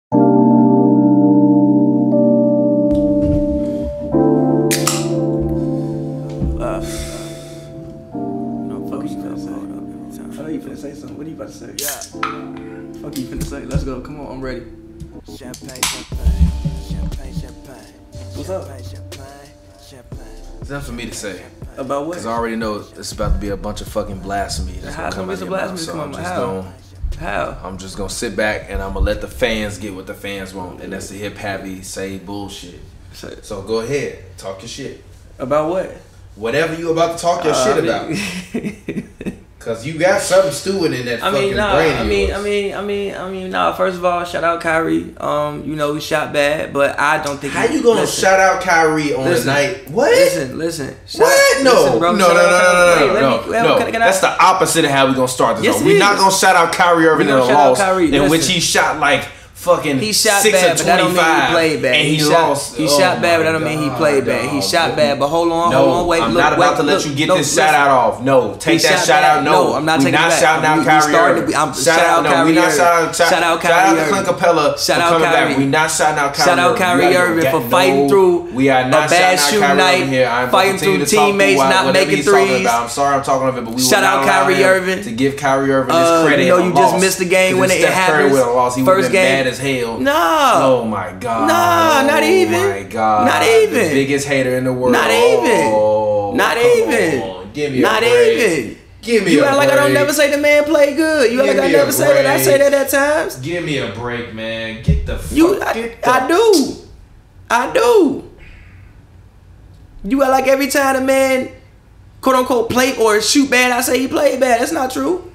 Say something. What are you about to say? Yeah. Fuck you finna say? Let's go. Come on, I'm ready. Champagne, champagne, champagne, champagne. What's up? Champagne, champagne. There's nothing for me to say. About what? Because I already know it's about to be a bunch of fucking blasphemy. How's gonna be some blasphemy to come out? How? I'm just gonna sit back and I'm gonna let the fans get what the fans want, and that's to hear Pavy say bullshit. So go ahead, talk your shit. About what? Whatever you about to talk your shit about. Cause you got something stewing in that fucking brain of yours. Nah. First of all, shout out Kyrie. You know he shot bad, but I don't think. How you gonna shout out Kyrie on the night? What? Listen. What? No. That's the opposite of how we gonna start this. Yes, We're not gonna shout out Kyrie Irving in a loss in which he shot like fucking he shot 6 bad, of 25, but that don't mean he played bad. And he lost. He shot bad, but that don't mean he played bad. He shot bad, but hold on, wait. I'm not about to let you get this shout out off. No, take that shout out. No, I'm not taking it back. Shouting out Kyrie Irving. Shout out Kyrie Irving. Shout out Kyrie Irving. Clint Capella. Shout out Kyrie. We not shouting out Kyrie. Shout out Kyrie Irving for fighting through a bad shooting night, fighting through teammates not making threes. I'm sorry I'm talking of it, but we shout out Kyrie Irving to give Kyrie Irving his credit. You know you just missed the game when it happens. First game, bad as hell. No. Oh my God. Nah, not even. Oh my God. Not even. The biggest hater in the world. Not even. Not even. Give me not a break. even. Give me you a act like break. I don't never say the man play good. You act like I never say that. I say that at times. Give me a break, man. Get the fuck. I do. You act like every time the man quote unquote play or shoot bad, I say he played bad. That's not true.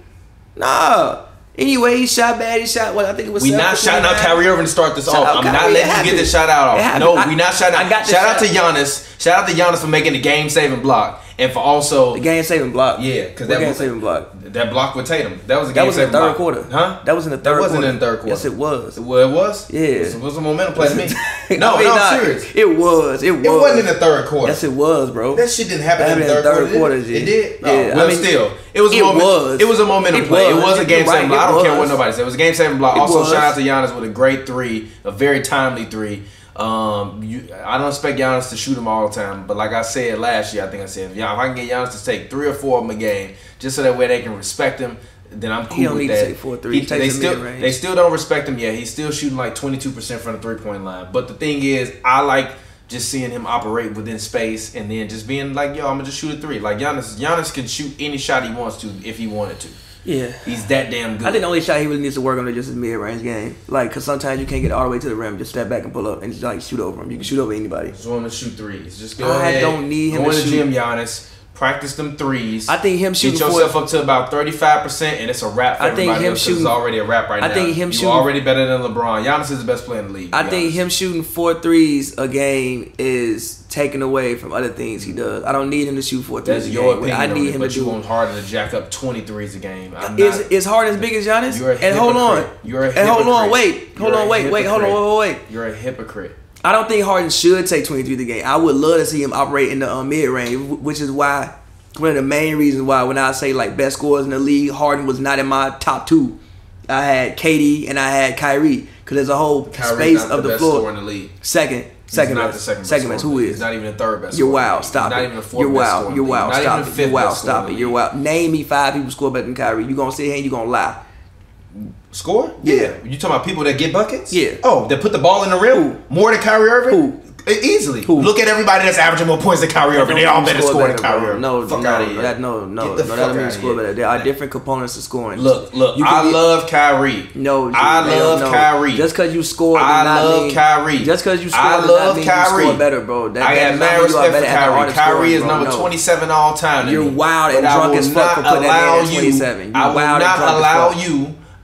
Nah. Anyway, he shot bad. He shot what I think it was. We not shouting out Kyrie Irving to start this off. I'm not letting you get this shout out off. No, we not shouting out. Shout out to Giannis. Shout out to Giannis for making the game-saving block. And for also the game-saving block. Yeah, because that game-saving block. That block with Tatum. That was a game-saving block. That was in the third quarter. Huh? That was in the third quarter. That wasn't in the third quarter. Yes, it was. Well, it was? Yeah. It was a momentum play to me. No, I'm serious. It was. It wasn't in the third quarter. Yes, it was, bro. That shit didn't happen in the third quarter. It did? Yeah. Well, still. It was a momentum play. It was a game-saving block. I don't care what nobody said. It was a game-saving block. Also, shout out to Giannis with a great three. A very timely three. I don't expect Giannis to shoot them all the time, but like I said last year, I think I said, if I can get Giannis to take 3 or 4 of them a game, just so that way they can respect him, then I'm cool with that. He don't need to take 4 threes. They still don't respect him yet. He's still shooting like 22% from the 3-point line. But the thing is, I like just seeing him operate within space and then just being like, yo, I'm gonna just shoot a 3. Like Giannis can shoot any shot he wants to if he wanted to. Yeah, he's that damn good. I think the only shot he really needs to work on is just his mid-range game. Like, because sometimes you can't get all the way to the rim. Just step back and pull up and just like shoot over him. You can shoot over anybody. Just want to shoot threes. Just go ahead. I don't need him to shoot. Go in the gym, Giannis. Practice them threes. I think him shooting. Get yourself up to about 35%, and it's a wrap for everybody else. It's already a wrap right now. I think him shooting. You're already better than LeBron. Giannis is the best player in the league. I think him shooting 4 threes a game is taken away from other things he does. I don't need him to shoot 4 threes a game. Your opinion I need him but to you want Harden to jack up 20 threes a game. Is Harden as big as Giannis? You're a hypocrite. And hold on. You're a hypocrite. And hold on. Wait. Hold on. Wait. You're a hypocrite. I don't think Harden should take 23 a game. I would love to see him operate in the mid-range, which is why one of the main reasons why when I say like best scorers in the league, Harden was not in my top 2. I had KD and I had Kyrie because there's a whole space of the floor. In the league. Second best. Who is? He's not even the third best. You're wild. Stop it. Not even the fourth. You're wild. You're wild. Stop it. You're wild. Stop it. You're wild. Name me 5 people score better than Kyrie. You gonna sit here and you gonna lie? Score? Yeah. You talking about people that get buckets? Yeah. Oh, that put the ball in the rim more than Kyrie Irving? Who? Easily. Who? Look at everybody that's averaging more points than Kyrie Irving. They all better score than Kyrie Irving. No, that doesn't mean score better. There are different components to scoring. Look. I love Kyrie. No, I love Kyrie. Just because you score, I love Kyrie. Just because you score, I love Kyrie. You score better, bro. I have mad respect for Kyrie. Kyrie is number 27 all time. You're wild and drunk as fuck for putting that man at 27.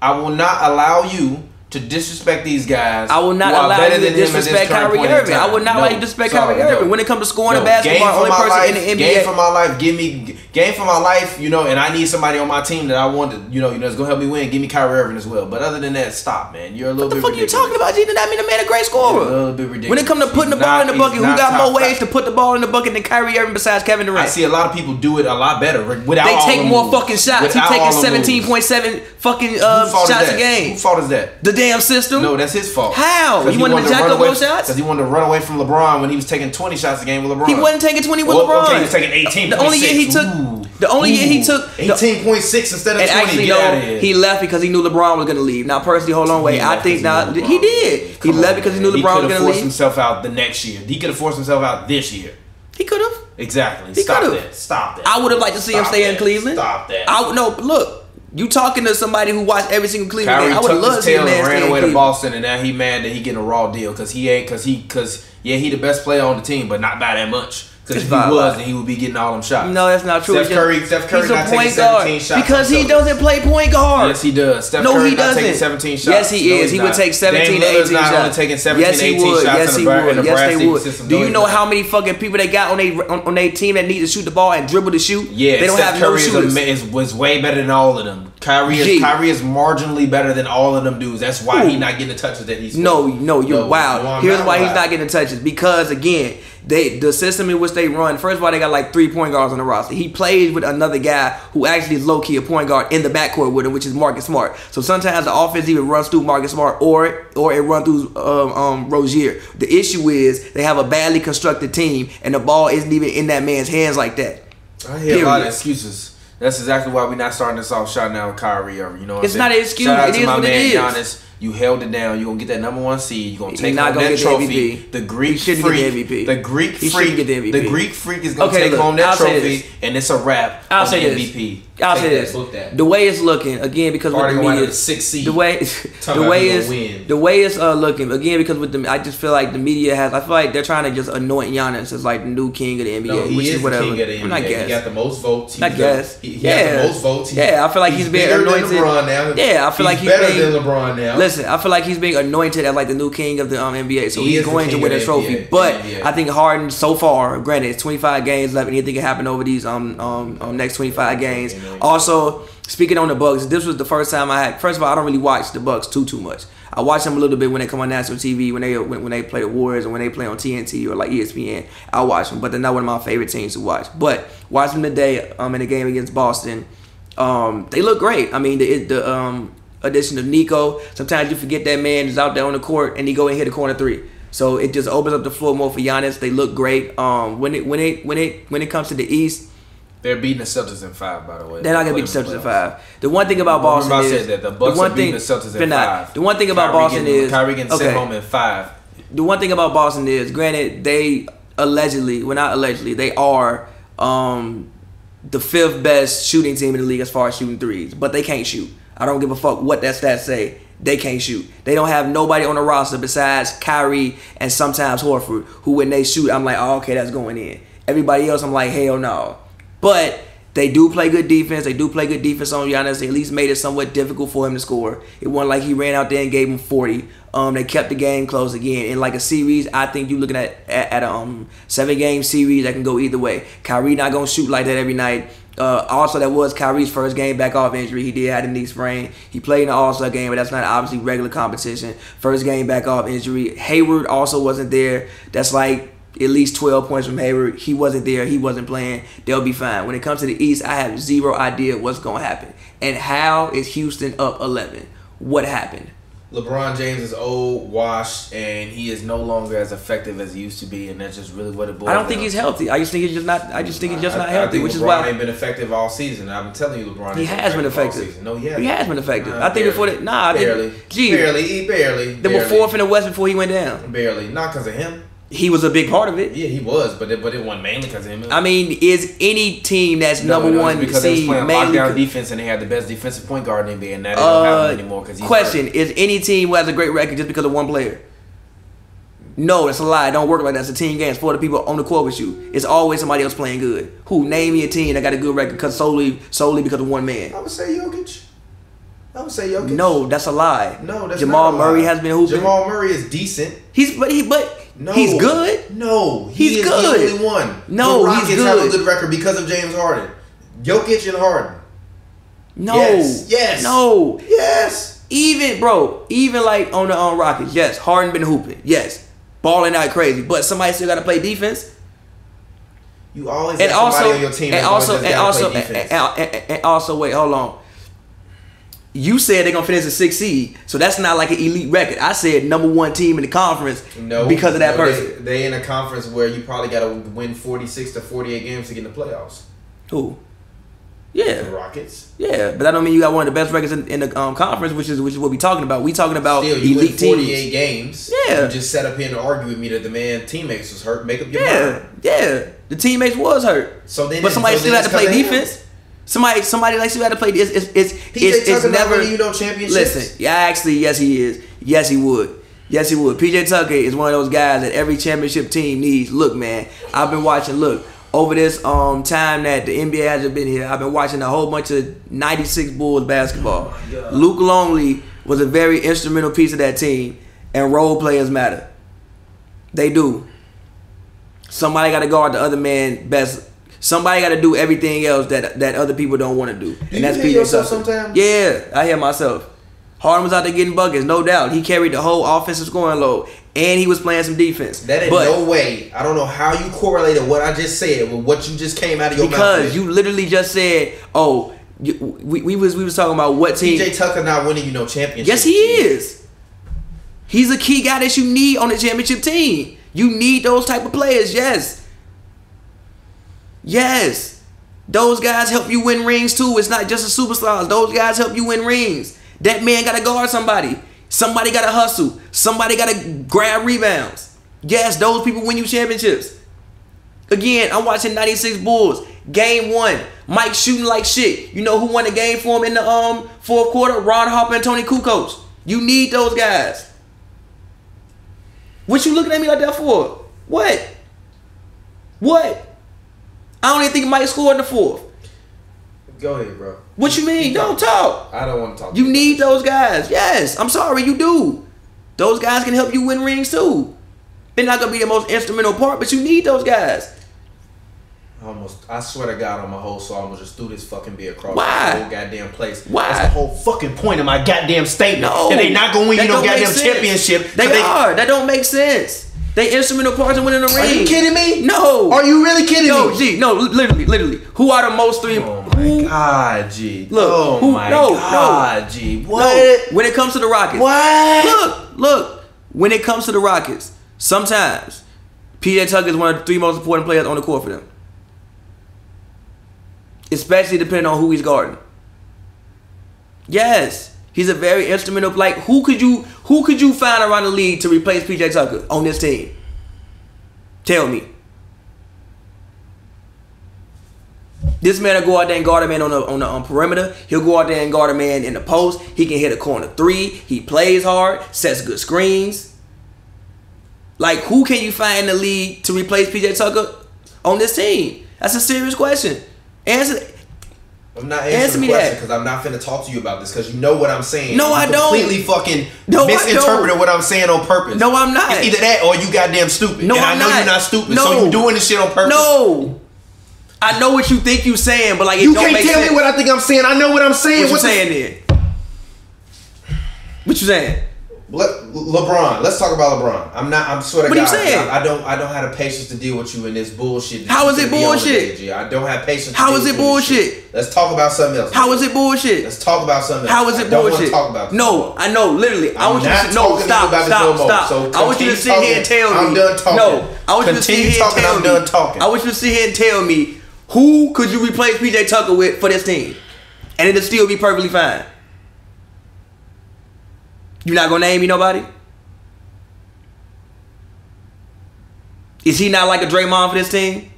I will not allow you to disrespect these guys. I will not allow you to disrespect Kyrie Irving. I will not allow you to disrespect Kyrie Irving. When it comes to scoring basketball, only person in the NBA. Game for my life. Give me game for my life. You know, and I need somebody on my team that I want to. You know, that's gonna help me win. Give me Kyrie Irving as well. But other than that, stop, man. You're a little bit. What the fuck are you talking about, G? That mean the man a great scorer. A little bit ridiculous. When it comes to putting the ball in the bucket, who got more ways to put the ball in the bucket than Kyrie Irving besides Kevin Durant? I see a lot of people do it a lot better without. They take more fucking shots. He taking 17.7 fucking shots a game. Whose fault is that? The damn system. No, that's his fault. How? He wanted to jack up more shots? Because he wanted to run away from LeBron when he was taking 20 shots a game with LeBron. He wasn't taking 20 with LeBron. Okay, he was taking 18.6. The only year he took. The only year he took 18.6 instead of 20. Actually, he left because he knew LeBron was going to leave. Now, personally, hold on, wait. I think now he did. He left because he knew LeBron was going to leave. He could have forced himself out the next year. He could have forced himself out this year. He could have. Exactly. Stop that. I would have liked to see him stay in Cleveland. Stop that. No, look. You talking to somebody who watched every single Cleveland game? I would Kyrie love tucked to see his a tail man and ran stay away in to Cleveland. Boston, and now he mad that he getting a raw deal because he the best player on the team, but not by that much. Because if he was, then he would be getting all them shots. No, that's not true. Steph Curry he's not a taking point 17 guard shots. because he doesn't play point guard. Yes, he does. Steph No, Curry he not taking doesn't. 17 shots. Yes, he is. He would take 17 to 18 shots. Not only taking 17 yes, to he 18 would. shots Yes, in he the would. Yes, they would. system. Do you know how many fucking people they got on their team that need to shoot the ball and dribble to shoot? Yeah, they don't Steph have no Curry shooters. was way better than all of them. Kyrie is marginally better than all of them dudes. That's why he's not getting the touches that he's. No, you're wow. Here's why he's not getting the touches because again. The system in which they run, first of all, they got like 3 point guards on the roster. He plays with another guy who actually is low-key a point guard in the backcourt with him, which is Marcus Smart. So sometimes the offense either runs through Marcus Smart or it runs through Rozier. The issue is they have a badly constructed team, and the ball isn't even in that man's hands like that. I hear a lot of excuses. That's exactly why we're not starting this off shot now with Kyrie Irving. You know what I'm saying? It's not an excuse. Shout out it to is my what man it is. Giannis. You held it down. You're going to get that number 1 seed. You're going to take not home gonna that get trophy. The MVP. The Greek He shouldn't freak. get the MVP. The Greek He freak. shouldn't get the MVP. The Greek freak is going to Okay, take home that I'll say trophy, this. and it's a wrap I'll on say the this. MVP. I'll say Take this. that, book that. The way it's looking again because with the Harden media, the 6th seed. the way it's looking again because with the I just feel like the media has. I feel like they're trying to just anoint Giannis as like the new king of the NBA, No, he which is is whatever. the king of the NBA. I guess. He got the most votes. I guess. He got the most votes. Yeah, I feel like he's being bigger anointed. than LeBron now. Yeah, I feel like he's better being, than LeBron now. Listen, I feel like he's being anointed as like the new king of the NBA, so He he's is the going to king win of a the trophy. NBA. But NBA. I think Harden so far, granted, it's 25 games left, anything can happen over these next 25 games. Also, speaking on the Bucks, this was the first time I had. First of all, I don't really watch the Bucks too much. I watch them a little bit when they come on national TV, when they play the Warriors, or when they play on TNT or like ESPN. I watch them, but they're not one of my favorite teams to watch. But watch them today in the game against Boston. They look great. I mean, the addition of Nico. Sometimes you forget that man is out there on the court and he go and hit a corner 3. So it just opens up the floor more for Giannis. They look great. When it comes to the East. They're beating the Celtics in 5, by the way. They're not gonna beat the Celtics in 5. The one thing about Boston is that the Bucks are beating the Celtics in 5. The one thing about Boston is Kyrie getting sent home in 5. The one thing about Boston is, granted, they they are the 5th best shooting team in the league as far as shooting threes, but they can't shoot. I don't give a fuck what that stats say. They can't shoot. They don't have nobody on the roster besides Kyrie and sometimes Horford, who when they shoot, I'm like, oh, okay, that's going in. Everybody else, I'm like, hell no. But they do play good defense. They do play good defense on Giannis. They at least made it somewhat difficult for him to score. It wasn't like he ran out there and gave him 40. They kept the game close again. In like a series, I think you're looking at a 7-game series that can go either way. Kyrie not going to shoot like that every night. Also, that was Kyrie's first game back off injury. He did have a knee sprain. He played in the All-Star game, but that's not obviously regular competition. First game back off injury. Hayward also wasn't there. That's like at least 12 points from Hayward. He wasn't there. He wasn't playing. They'll be fine. When it comes to the East, I have zero idea what's going to happen. And how is Houston up 11? What happened? LeBron James is old, washed, and he is no longer as effective as he used to be, and that's just really what it boils down. I don't think he's healthy. I just think he's just not. I just think he's just not healthy, which LeBron is why ain't been effective all season. I've been telling you, LeBron. He has been effective. No, he hasn't. He has been effective. I think before that. Nah, barely. Barely. They were 4th in the West before he went down. Barely. Not because of him. He was a big part of it. Yeah, he was, but it wasn't mainly because of him. I mean, is any team that's number one because they was playing mainly lockdown defense and they had the best defensive point guard in the NBA, and now they don't have him anymore. Question: is any team who has a great record just because of one player? No, that's a lie. It don't work like that. It's a team game. It's for the people on the court with you. It's always somebody else playing good. Who? Name me a team that got a good record because solely because of one man. I would say Jokic. No, that's a lie. No, that's Jamal not a Murray lie. has been hooping. Jamal Murray is decent. No, he's good. No, he's good. The only one. No, the Rockets he's good. have a good record because of James Harden. Jokic and Harden. No. Yes. No. Yes. Even like on the Rockets, yes, Harden been hooping. Yes. Balling out crazy. But somebody still gotta play defense. You always have somebody on your team and also wait, hold on. You said they're gonna finish a 6th seed, so that's not like an elite record. I said number 1 team in the conference because of that person. They in a conference where you probably got to win 46 to 48 games to get in the playoffs. Who? Yeah, the Rockets. Yeah, but that don't mean you got one of the best records in the conference, which is what we talking about. We talking about still, you elite win 48 teams. games. Yeah, you just sat up here and argue with me that the man teammates was hurt. Make up your mind. Yeah, the teammates was hurt. So then, but somebody still had to play defense. Somebody like still had to play. It's never. Championships. Listen, yeah, actually, yes, he is. Yes, he would. Yes, he would. PJ Tucker is one of those guys that every championship team needs. Look, man, I've been watching. Look, over this time that the NBA hasn't been here, I've been watching a whole bunch of '96 Bulls basketball. Luke Longley was a very instrumental piece of that team, and role players matter. They do. Somebody got to guard the other man best. Somebody got to do everything else that other people don't want to do. And that's PJ Tucker. Sometimes? Yeah, I hear myself. Harden was out there getting buckets, no doubt. He carried the whole offensive scoring load, and he was playing some defense. That in no way. I don't know how you correlated what I just said with what you just came out of your mouth. Because you literally just said, "Oh, we was talking about what team." PJ Tucker not winning you no championship. Yes, he is. He's a key guy that you need on the championship team. You need those type of players. Yes, those guys help you win rings too. It's not just the superstars. Those guys help you win rings. That man got to guard somebody. Somebody got to hustle. Somebody got to grab rebounds. Yes, those people win you championships. Again, I'm watching 96 Bulls. Game 1. Mike shooting like shit. You know who won the game for him in the 4th quarter? Ron Harper and Tony Kukoc. You need those guys. What you looking at me like that for? What? I don't even think Mike scored in the 4th. Go ahead, bro. What you mean? Don't talk. I don't want to talk. You need those guys. Yes, I'm sorry, you do. Those guys can help you win rings too. They're not gonna be the most instrumental part, but you need those guys. I swear to God, on my whole soul, I almost just threw this fucking beer across the whole goddamn place. Why? That's the whole fucking point of my goddamn statement. No, and they not gonna win you no goddamn championship. They are. That don't make sense. They instrumental parts in winning the ring. Are you kidding me? No. Are you really kidding me? G, no, literally. Who are the most three? Oh my God, G. Look. Oh my God, G. What? No. When it comes to the Rockets. What? Look. When it comes to the Rockets, sometimes PJ Tucker is one of the 3 most important players on the court for them. Especially depending on who he's guarding. Yes. He's a very instrumental. Like, who could you find around the league to replace PJ Tucker on this team? Tell me. This man will go out there and guard a man on the perimeter. He'll go out there and guard a man in the post. He can hit a corner 3. He plays hard, sets good screens. Like, who can you find in the league to replace PJ Tucker on this team? That's a serious question. I'm not answering the question because I'm not finna talk to you about this because you know what I'm saying. No, I don't. Completely fucking misinterpreted what I'm saying on purpose. No, I'm not. It's either that or you goddamn stupid. No, and I'm I know not. you're not stupid. No. So you doing this shit on purpose. No. I know what you think you saying, but like you can't tell me what I think I'm saying. I know what I'm saying. What you saying then? What you saying? LeBron. Let's talk about LeBron. I swear to God. What are you saying? I don't have the patience to deal with you in this bullshit. How is it bullshit? I don't have patience. How is it bullshit? Let's talk about something else. How is it bullshit? Let's talk about something else. How is it bullshit? Talk about no, I know. Literally, I want you to stop. So I want you to sit here and tell me. I'm done talking. No, I want you to sit here and tell me. I'm done talking. I want you to sit here and tell me who could you replace PJ Tucker with for this team, and it'll still be perfectly fine. You not gonna name me nobody? Is he not like a Draymond for this team?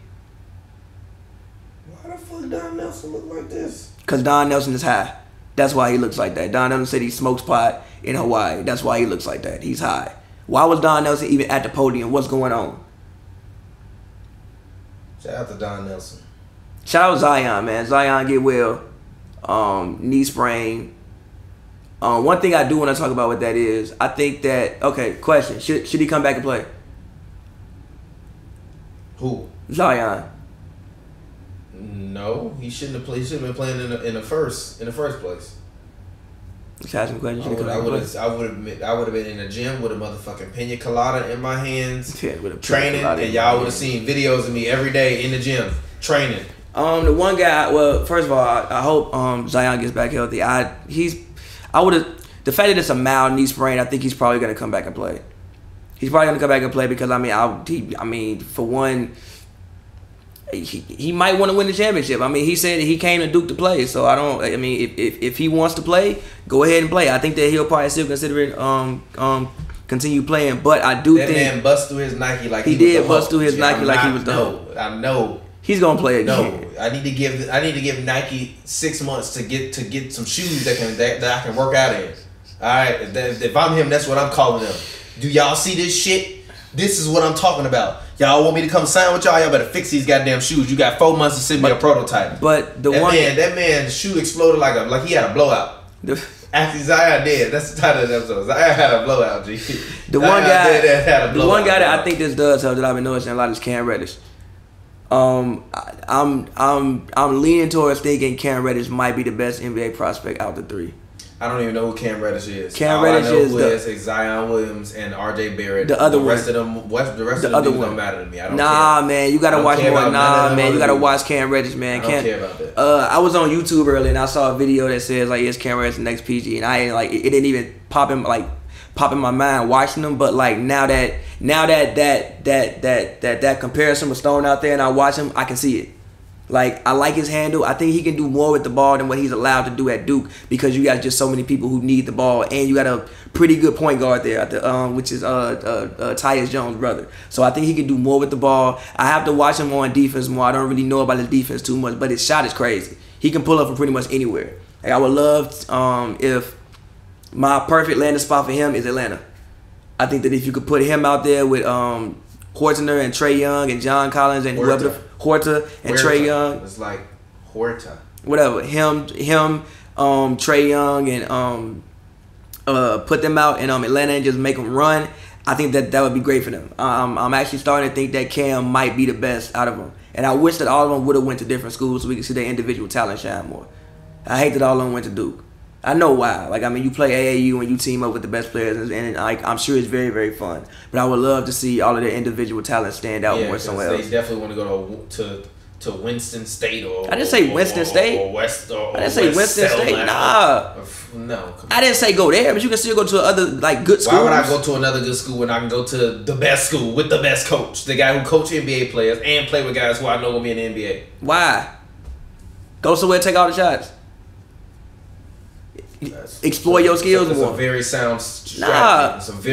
Why the fuck Don Nelson look like this? Because Don Nelson is high. That's why he looks like that. Don Nelson said he smokes pot in Hawaii. That's why he looks like that. He's high. Why was Don Nelson even at the podium? What's going on? Shout out to Don Nelson. Shout out Zion, man. Zion get well. Knee sprain. One thing I do want to talk about with that is I think that, okay, question. Should he come back and play? Who? Zion. No, he shouldn't have played. He shouldn't have been playing in the first place. Just asking questions. I would have been in the gym with a motherfucking pina colada in my hands, training, and y'all would have seen videos of me every day in the gym training. The one guy. Well, first of all, I hope Zion gets back healthy. I would have. The fact that it's a mild knee sprain, I think he's probably going to come back and play. He's probably going to come back and play because I mean, for one, he might want to win the championship. I mean, he said he came to Duke to play, so I don't. I mean, if he wants to play, go ahead and play. I think that he'll probably still consider it continue playing, but I do think that man bust through his Nike like he did bust through his Nike like he was the Hulk. I know. He's gonna play again. No, I need to give Nike 6 months to get some shoes that I can work out in. All right, if I'm him, that's what I'm calling them. Do y'all see this shit? This is what I'm talking about. Y'all want me to come sign with y'all? Y'all better fix these goddamn shoes. You got 4 months to send me a prototype. But that man's shoe exploded like he had a blowout. After Zion did, that's the title of the episode. Zion had a blowout. G. The one guy that I think this does help that I've been noticing a lot is Cam Reddish. I'm leaning towards thinking Cam Reddish might be the best NBA prospect out the three. I don't even know who Cam Reddish is. Cam Reddish is Zion Williams and RJ Barrett. The other rest of them don't matter to me. I don't care. Man, you gotta watch more. Man, you gotta watch Cam Reddish, man. I don't care about that. I was on YouTube earlier and I saw a video that says like, "Is Cam Reddish the next PG?" And I ain't like it didn't even pop in my mind watching them. But like now that comparison was thrown out there and I watch him, I can see it. Like, I like his handle. I think he can do more with the ball than what he's allowed to do at Duke because you got just so many people who need the ball, and you got a pretty good point guard there, which is Tyus Jones' brother. So I think he can do more with the ball. I have to watch him on defense more. I don't really know about his defense too much, but his shot is crazy. He can pull up from pretty much anywhere. Like, I would love if my perfect landing spot for him is Atlanta. I think that if you could put him out there with Hortner and Trae Young and John Collins and whoever Horta and Trae Young. It's like Horta. Whatever. Him, Trae Young and put them out in Atlanta and just make them run. I think that would be great for them. I'm actually starting to think that Cam might be the best out of them. And I wish that all of them would have went to different schools so we could see their individual talent shine more. I hate that all of them went to Duke. I know why. Like, I mean, you play AAU and you team up with the best players, and I'm sure it's very, very fun. But I would love to see all of their individual talents stand out more somewhere else. They definitely want to go to Winston State or I didn't say Winston State. Or West. Or I didn't say Winston State. Nah. No. I didn't say go there, but you can still go to other like good schools. Why would I go to another good school when I can go to the best school with the best coach, the guy who coach NBA players and play with guys who I know will be in the NBA? Why? Go somewhere and take all the shots. Explore your skills more. It's a very sound strategy.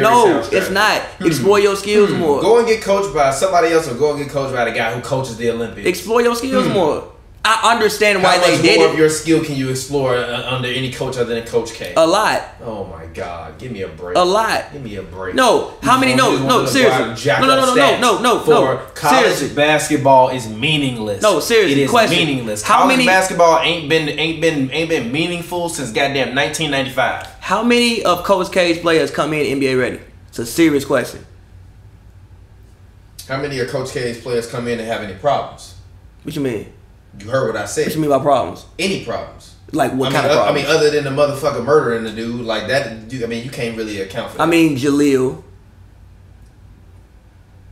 It's not. Explore your skills more. Go and get coached by somebody else, or go and get coached by the guy who coaches the Olympics. Explore your skills more. I understand why they did it. How much more of your skill can you explore under any coach other than Coach K? A lot. Oh my God! Give me a break. A lot. Give me a break. No. How many? No. Seriously. No. For college basketball is meaningless. No, seriously. It is meaningless. College basketball ain't been meaningful since goddamn 1995. How many of Coach K's players come in NBA ready? It's a serious question. How many of Coach K's players come in and have any problems? What you mean? You heard what I said. What you mean by problems? Any problems. Like what kind of problems? I mean, other than the motherfucker murdering the dude, like that. You can't really account for that. I mean, Jaleel.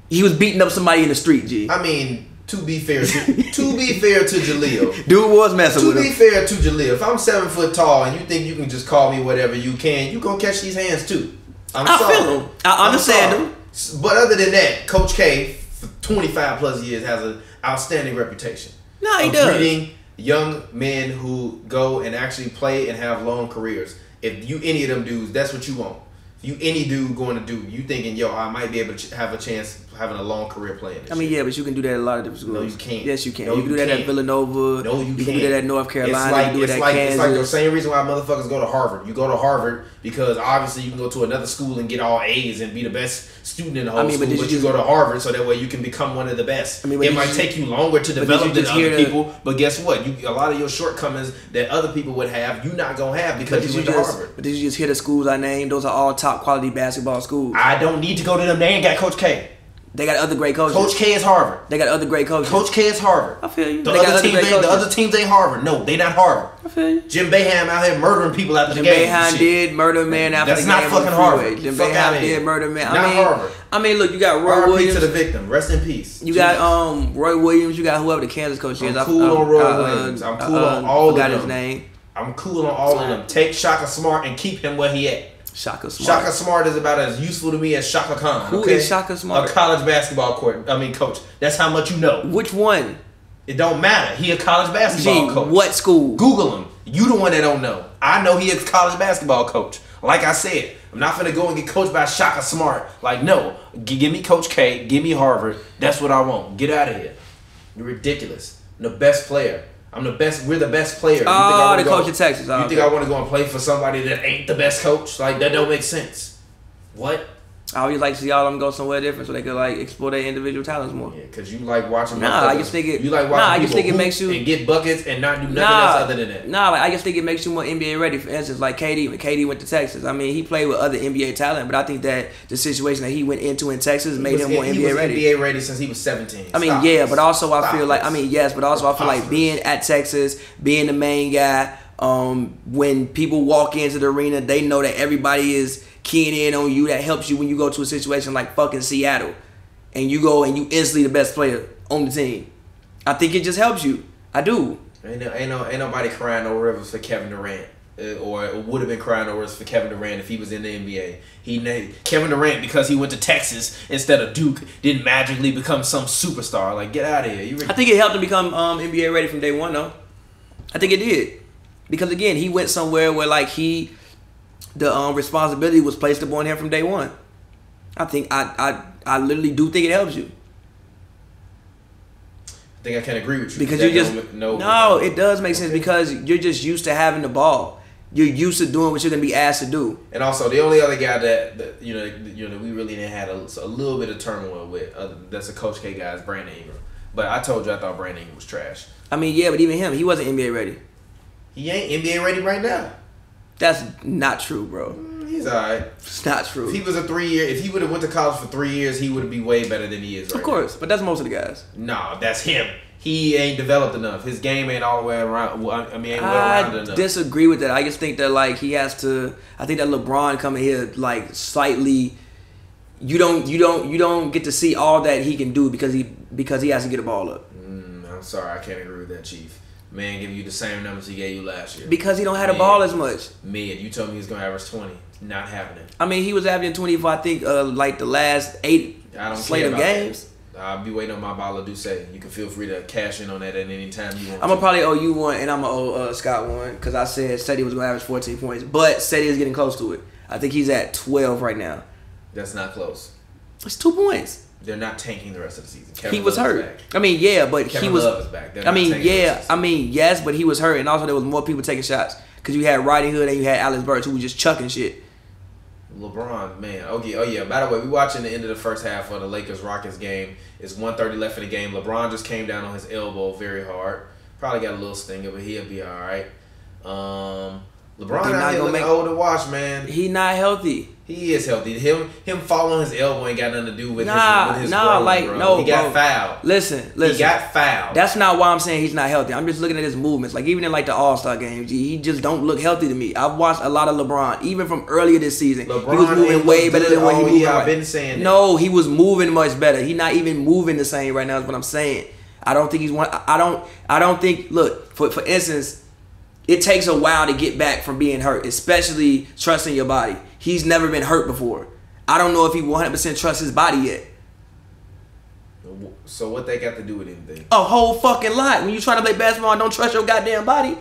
He was beating up somebody in the street, G. I mean, to be fair to Jaleel. Dude was messing with him. To be fair to Jaleel, if I'm 7 foot tall and you think you can just call me whatever you can, you gonna catch these hands too. I feel him. I understand him. But other than that, Coach K, for 25 plus years, has an outstanding reputation. No, he does. Breeding young men who go and actually play and have long careers. If you any of them dudes, that's what you want. If you any dude going to do, you thinking, yo, I might be able to have a chance having a long career playing this shit. Yeah, but you can do that at a lot of different schools. No, you can't. Yes, you can. No, you can do that at Villanova. No, you can't. You can do that at North Carolina. It's like the same reason why motherfuckers go to Harvard. You go to Harvard because obviously you can go to another school and get all A's and be the best student in the whole school. But you go to Harvard so that way you can become one of the best. It might take you longer to develop than other people, but guess what? A lot of your shortcomings that other people would have, you're not gonna have because you went to Harvard. But did you just hear the schools I named? Those are all top quality basketball schools. I don't need to go to them. They ain't got Coach K. They got other great coaches. Coach K is Harvard. They got other great coaches. Coach K is Harvard. I feel you. The other teams ain't Harvard. No, they not Harvard. I feel you. Jim Boeheim out here murdering people after the game. Jim Boeheim did murder a man after the game. That's not fucking Harvard. Jim Boeheim did murder a man. Not Harvard. I mean, look, you got Roy Williams. to the victim. Rest in peace. You got Roy Williams. You got whoever the Kansas coach is. I'm cool on Roy Williams. I'm cool on all of them. Forgot his name. I'm cool on all of them. Take Shaka Smart and keep him where he at. Shaka Smart. Shaka Smart is about as useful to me as Shaka Khan. Who is Shaka Smart? A college basketball coach. That's how much you know. Which one? It don't matter. He a college basketball coach. What school? Google him. You the one that don't know. I know he is a college basketball coach. Like I said, I'm not finna go and get coached by Shaka Smart. Like, no. Give me Coach K. Give me Harvard. That's what I want. Get out of here. You're ridiculous. I'm the best player. I'm the best. We're the best player. Oh, the coach of Texas. You think I want to go and play for somebody that ain't the best coach? Like, that don't make sense. What? I always like to see all of them go somewhere different so they could like explore their individual talents more. Yeah, because you like watching. I just think it. You like watching. I just think it makes you and get buckets and not do nothing else other than that. I just think it makes you more NBA ready. For instance, like KD. When KD went to Texas, I mean, he played with other NBA talent, but I think that the situation that he went into in Texas made him more NBA ready. He was NBA ready since he was 17. I mean, but also I feel like being at Texas, being the main guy. When people walk into the arena, they know that everybody is keying in on you. That helps you when you go to a situation like fucking Seattle, and you go and you instantly the best player on the team. I think it just helps you. I do. Ain't nobody crying no rivers for Kevin Durant, or would have been crying no rivers for Kevin Durant if he was in the NBA. Kevin Durant, because he went to Texas instead of Duke, didn't magically become some superstar. Like, get out of here. I think it helped him become NBA ready from day one, though. I think it did. Because again, he went somewhere where like the responsibility was placed upon him from day one. I think I literally do think it helps you. I think I can agree with you. Because you just it does make sense because you're just used to having the ball. You're used to doing what you're gonna be asked to do. And also, the only other guy that we really didn't have a little bit of turmoil with, that's a Coach K guy, is Brandon Ingram. But I told you I thought Brandon Ingram was trash. I mean, yeah, but even him, he wasn't NBA ready. He ain't NBA ready right now. That's not true, bro. He's alright. It's not true. If he was if he would have went to college for 3 years, he would be way better than he is right now. Of course, but that's most of the guys. No, that's him. He ain't developed enough. His game ain't all the way around. I mean, ain't well-rounded enough. I disagree with that. I just think that like he has to. I think that LeBron coming here like slightly. You don't get to see all that he can do because he has to get the ball up. I'm sorry, I can't agree with that, Chief. Man, give you the same numbers he gave you last year. Because he don't have the ball as much. You told me he's gonna average 20. Not happening. I mean, he was averaging 20 for I think like the last 8 slate of games. I'll be waiting on my ball of Duce. You can feel free to cash in on that at any time you want. I'm gonna probably owe you one, and I'm gonna owe Scott one because I said he was gonna average 14 points, but said he was getting close to it. I think he's at 12 right now. That's not close. It's 2 points. They're not tanking the rest of the season. He was hurt. I mean, yeah, but Kevin he was. Love is back. Yes, but he was hurt, and also there was more people taking shots because you had Rodney Hood and you had Alex Burks who was just chucking shit. LeBron, man. Oh yeah. By the way, we watching the end of the first half of the Lakers-Rockets game. It's 1:30 left in the game. LeBron just came down on his elbow very hard. Probably got a little stinger, but he'll be all right. LeBron out here looking old to watch, man. He not healthy. He is healthy. Him falling on his elbow ain't got nothing to do with his growing, bro. He got fouled. Listen. He got fouled. That's not why I'm saying he's not healthy. I'm just looking at his movements. Like even in like the All-Star games, he just don't look healthy to me. I've watched a lot of LeBron, even from earlier this season. LeBron he was moving way better than when he moved. I've been saying that. No, he was moving much better. He's not even moving the same right now. Is what I'm saying. I don't think he's one. I don't think. Look, for instance. It takes a while to get back from being hurt, especially trusting your body. He's never been hurt before. I don't know if he 100% trusts his body yet. So what they got to do with anything? A whole fucking lot. When you trying to play basketball and don't trust your goddamn body.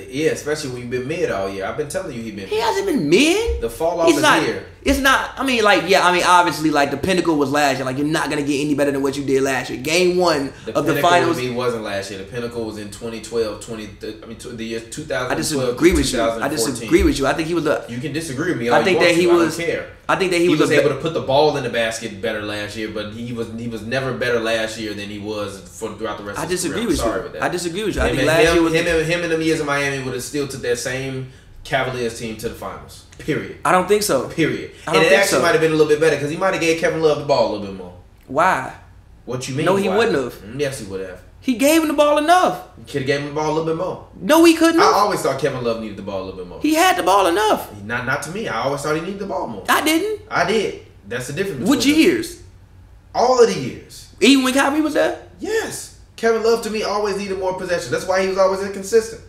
Yeah, especially when you've been mid all year. I've been telling you He hasn't been mid. The fall off is here. It's not. I mean, obviously, like the pinnacle was last year. Like you're not gonna get any better than what you did last year. Game 1 of the finals. The wasn't last year. The pinnacle was in 2012, the year 2012. I disagree with you. I think he was the. You can disagree with me. I think that he was. I don't care. I think that he was able to put the ball in the basket better last year, but he was never better last year than he was throughout the rest of his career. I disagree with you. I think last year was him and them years in Miami would have still took that same Cavaliers team to the finals. Period. I don't think so. Period. And it actually might have been a little bit better because he might have gave Kevin Love the ball a little bit more. Why? What you mean? No, he wouldn't have. Yes, he would have. He gave him the ball enough. Could have gave him the ball a little bit more. No, he couldn't have. I always thought Kevin Love needed the ball a little bit more. He had the ball enough. Not to me. I always thought he needed the ball more. I didn't. I did. That's the difference. Which years? All of the years. Even when Kyrie was there? Yes. Kevin Love to me always needed more possession. That's why he was always inconsistent.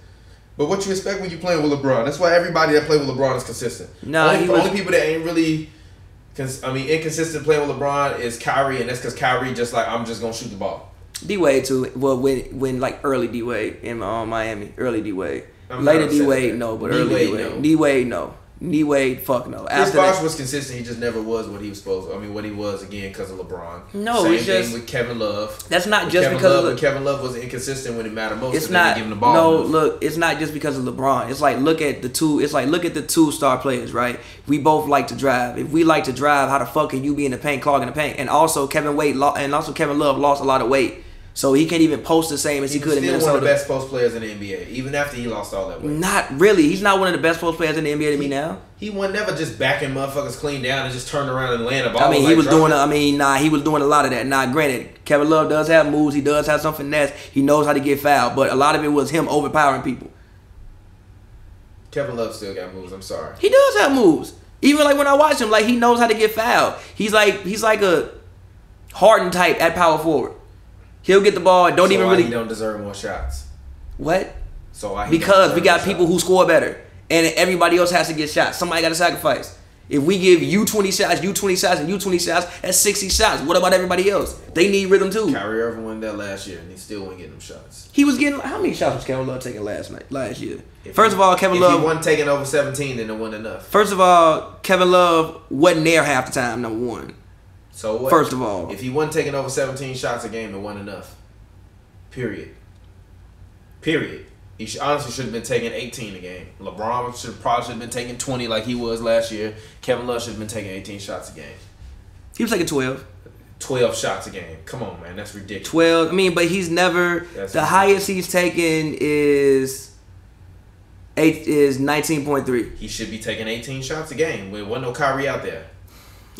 But what you expect when you playing with LeBron? That's why everybody that play with LeBron is consistent. Nah, only people that ain't really, inconsistent playing with LeBron is Kyrie, and that's because Kyrie just like, I'm just gonna shoot the ball. D-Wade too. Well, when like early D-Wade in Miami, early D-Wade. Later D-Wade, no, but early D-Wade. D-Wade, no. D-Wade, fuck no. His boss was consistent. He just never was what he was supposed to. what he was again because of LeBron. No, Same it's just thing with Kevin Love. That's not just because of Kevin Love was inconsistent when it mattered most. It's not. Giving the ball No, look, it's not just because of LeBron. It's like look at the two star players, right? We both like to drive. If we like to drive, how the fuck can you be in the paint clogging the paint? And also Kevin Love lost a lot of weight. So he can't even post the same as he could in Minnesota. He's still one of the best post players in the NBA, even after he lost all that weight. Not really. He's not one of the best post players in the NBA to me now. He was never just backing motherfuckers clean down and just turning around and laying a ball. I mean, he was doing a lot of that. Now, granted, Kevin Love does have moves. He does have some finesse. He knows how to get fouled. But a lot of it was him overpowering people. Kevin Love still got moves. I'm sorry. He does have moves. Even like when I watch him, like he knows how to get fouled. He's like a Harden type at power forward. He'll get the ball. He don't deserve more shots. What? Because we got people who score better, and everybody else has to get shots. Somebody got to sacrifice. If we give you 20 shots, you 20 shots, and you 20 shots, that's 60 shots. What about everybody else? They need rhythm too. Kyrie Irving won that last year, and he still wasn't getting them shots. He was getting how many shots was Kevin Love taking last year? First of all, Kevin Love. If he wasn't taking over 17, then it wasn't enough. First of all, Kevin Love wasn't there half the time. Number one. So what? First of all, if he wasn't taking over 17 shots a game, it wasn't enough. Period. He honestly should have been taking 18 a game. LeBron should have been taking 20 like he was last year. Kevin Love should have been taking 18 shots a game. He was taking 12. 12 shots a game. Come on, man. That's ridiculous. 12. I mean, but he's never... highest he's taken is 19.3. He should be taking 18 shots a game. There wasn't no Kyrie out there.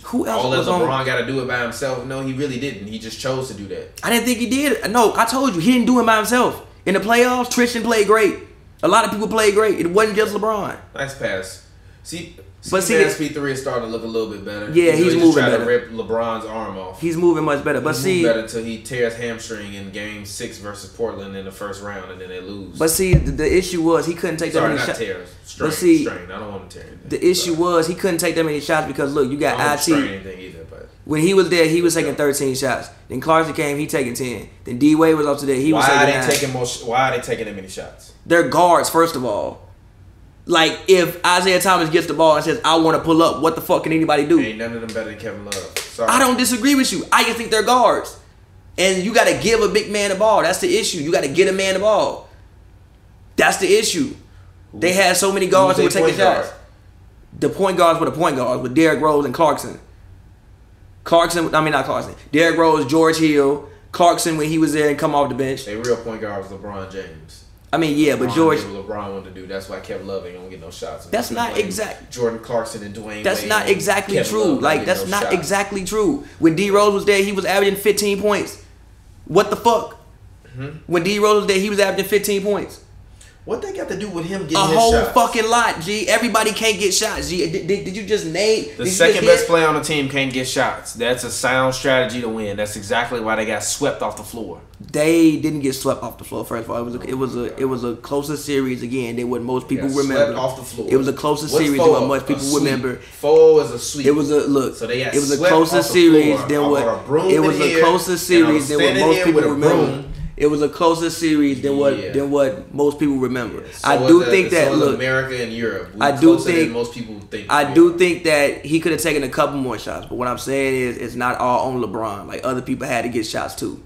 Who else all that was LeBron got to do it by himself? No, he really didn't. He just chose to do that. I didn't think he did. No, I told you, he didn't do it by himself. In the playoffs, Tristan played great. A lot of people played great. It wasn't just LeBron. Nice pass. SP3 is starting to look a little bit better. Yeah, he's moving better. To rip LeBron's arm off. He's moving much better. But he's better until he tears hamstring in Game 6 versus Portland in the first round, and then they lose. But see, the issue was he couldn't take that many shots. Tears. Strain. I don't want to tear anything. The issue was he couldn't take that many shots because look, you got IT. I don't strain anything either, but when he was there, he was taking 13 shots. Then Clarkson came, he taking 10. Then D-Wade was up to there, he was taking 9. Why are they taking that many shots? They're guards, first of all. Like, if Isaiah Thomas gets the ball and says, I want to pull up, what the fuck can anybody do? Ain't none of them better than Kevin Love. Sorry. I don't disagree with you. I just think they're guards. And you got to give a big man the ball. That's the issue. You got to get a man the ball. That's the issue. They had so many guards who were taking shots. The point guards were the point guards with Derrick Rose and Clarkson. Derrick Rose, George Hill, Clarkson when he was there and come off the bench. Their real point guard was LeBron James. I mean, yeah, but George... LeBron wanted to do. That's why Kevin Love ain't gonna get no shots. That's not exact. Jordan Clarkson and Dwayne. That's not exactly true. Like, that's not exactly true. When D Rose was there, he was averaging 15 points. What the fuck? Mm-hmm. When D Rose was there, he was averaging 15 points. What they got to do with him getting a his whole shots? Fucking lot, G. Everybody can't get shots, G. Did you just name the second best player on the team can't get shots? That's a sound strategy to win. That's exactly why they got swept off the floor. They didn't get swept off the floor. First of all, it was a closer series again than what most people remember. Swept off the floor. It was a closer series than what most people remember. 4 was a sweep. It was a look. So they got it was a closer series than what. It was a closer series than what most people remember. It was a closer series than what most people remember. Yeah. So I do think that America and Europe. I do think most people think. I do think that he could have taken a couple more shots, but what I'm saying is it's not all on LeBron. Like other people had to get shots too,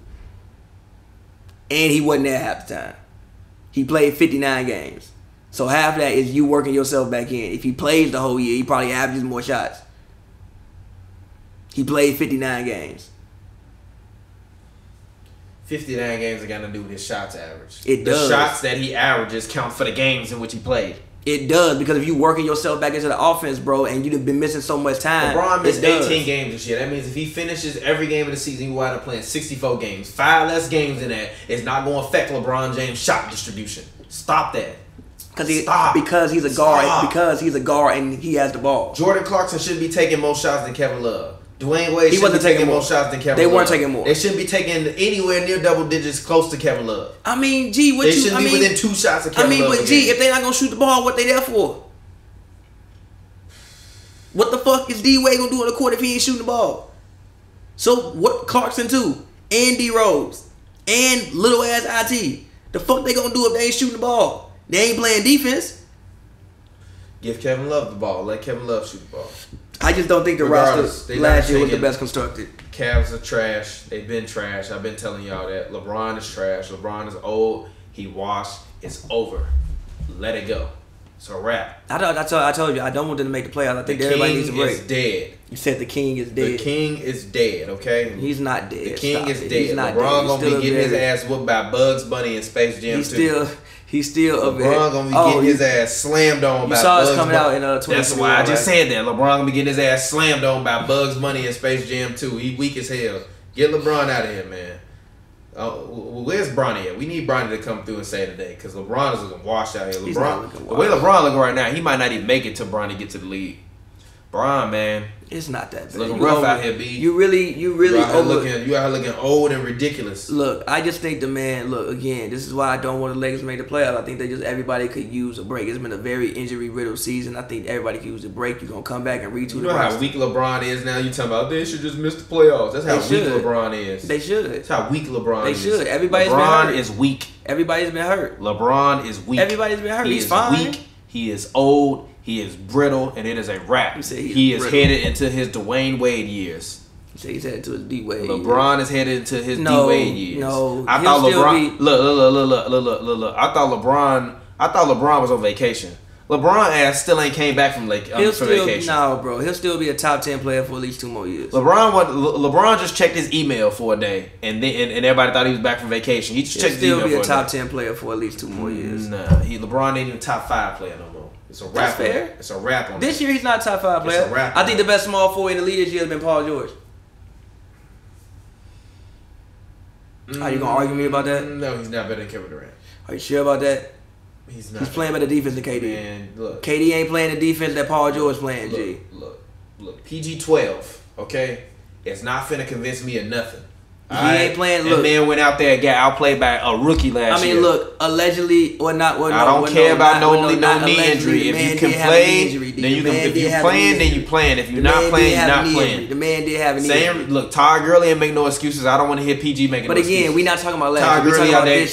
and he wasn't there half the time. He played 59 games, so half of that is you working yourself back in. If he plays the whole year, he probably averages more shots. He played 59 games. 59 games are got to do with his shots average. It does. The shots that he averages count for the games in which he played. It does, because if you working yourself back into the offense, bro, and you've been missing so much time. LeBron missed 18 games this year. That means if he finishes every game of the season, he will wind up playing 64 games. 5 less games than that is not going to affect LeBron James' shot distribution. Stop that. Because he's a guard. Because he's a guard and he has the ball. Jordan Clarkson should be taking more shots than Kevin Love. Dwayne Wade he wasn't taking more shots than Kevin Love. They weren't taking more. They shouldn't be taking anywhere near double digits close to Kevin Love. I mean, G, they shouldn't be within 2 shots of Kevin Love. But G, if they're not gonna shoot the ball, what they there for? What the fuck is D Wade gonna do on the court if he ain't shooting the ball? So what? Clarkson too, and D Rose, and little ass IT. The fuck they gonna do if they ain't shooting the ball? They ain't playing defense. Give Kevin Love the ball. Let Kevin Love shoot the ball. I just don't think the roster last year was the best constructed. Cavs are trash. They've been trash. I've been telling y'all that. LeBron is trash. LeBron is old. He washed. It's over. Let it go. It's a wrap. I told you, I don't want them to make the playoffs. I think everybody needs a break. The king is dead. You said the king is dead. The king is dead, okay? He's not dead. The king is dead. He's not LeBron dead. gonna be getting his ass whooped by Bugs Bunny in Space Jam 2. He's still a LeBron gonna be getting his ass slammed on by Bugs Bunny. You saw us coming out in 2021. That's why I just said that. LeBron gonna be getting his ass slammed on by Bugs Bunny in Space Jam 2. He weak as hell. Get LeBron out of here, man. Where's Bronny at? We need Bronny to come through and say today because LeBron is looking washed out here. LeBron, the way LeBron looking right now, he might not even make it till Bronny get to the league. Bron, man, it's not that bad. It's looking rough out here, B. You really you out here looking old and ridiculous. Look, I just think the man. Look again. This is why I don't want the Lakers to make the playoffs. I think everybody could use a break. It's been a very injury riddled season. I think everybody could use a break. You're gonna come back and retool. You know how weak LeBron is now. You talking about they should just miss the playoffs? That's how weak LeBron is. They should. That's how weak LeBron is. They should. Everybody's been hurt. LeBron is weak. Everybody's been hurt. LeBron is weak. Everybody's been hurt. He's fine. Weak. He is old. He is brittle, and it is a wrap. He is headed into his Dwayne Wade years. He's headed to his D Wade. LeBron is headed into his D Wade years. No, I thought LeBron. Look. I thought LeBron was on vacation. LeBron ass still ain't came back from vacation. No, bro. He'll still be a top 10 player for at least 2 more years. LeBron just checked his email for a day, and everybody thought he was back from vacation. He just checked his email for a day. He'll still be a top 10 player for at least 2 more years. Nah, LeBron ain't even top 5 player no more. It's a wrap. That's fair. It's a wrap on this year. He's not a top 5 player. It's a wrap. I think the best small forward in the league this year has been Paul George. Are you gonna argue with me about that? No, he's not better than Kevin Durant. Are you sure about that? He's not. He's playing better defense than KD. Man, look. KD ain't playing the defense that Paul George playing. Look. PG 12. Okay, it's not finna convince me of nothing. He ain't playing. Look, and man went out there and got outplayed by a rookie last year. Look, allegedly or not. I don't care about no knee injury. If you can play, then you can. If you playing, then you playing. If you're not playing, you're not playing. The man did have an injury. Look, Todd Gurley ain't make no excuses. I don't want to hear PG making. But again, we not talking about last.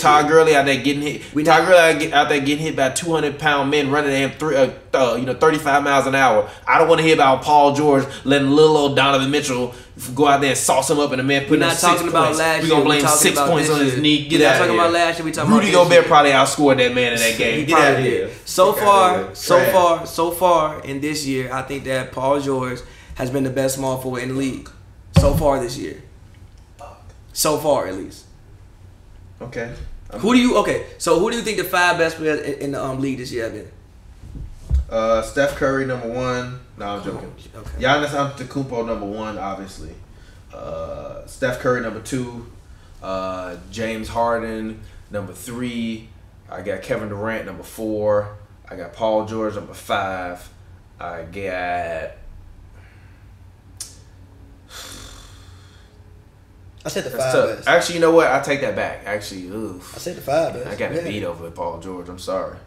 Todd Gurley out there getting hit. Todd Gurley out there getting hit by 200-pound men running at him 35 miles an hour. I don't want to hear about Paul George letting little old Donovan Mitchell go out there and sauce him up and the man putting up 6 points. We're going to blame 6 points on his knee. Get out of here. Talking about last year. We talking Rudy Gobert probably outscored that man in that game. Get out of here. So far in this year, I think that Paul George has been the best small forward in the league. So far this year. So far, at least. Okay. Who do you think the 5 best players in the league this year have been? Steph Curry, number 1. No, I'm joking. Okay. Giannis Antetokounmpo, number 1, obviously. Steph Curry, number 2. James Harden, number 3. I got Kevin Durant, number 4. I got Paul George, number 5. I said the 5 best. Actually, you know what? I take that back. Actually, oof. I said the 5 best. I got a beat over Paul George. I'm sorry.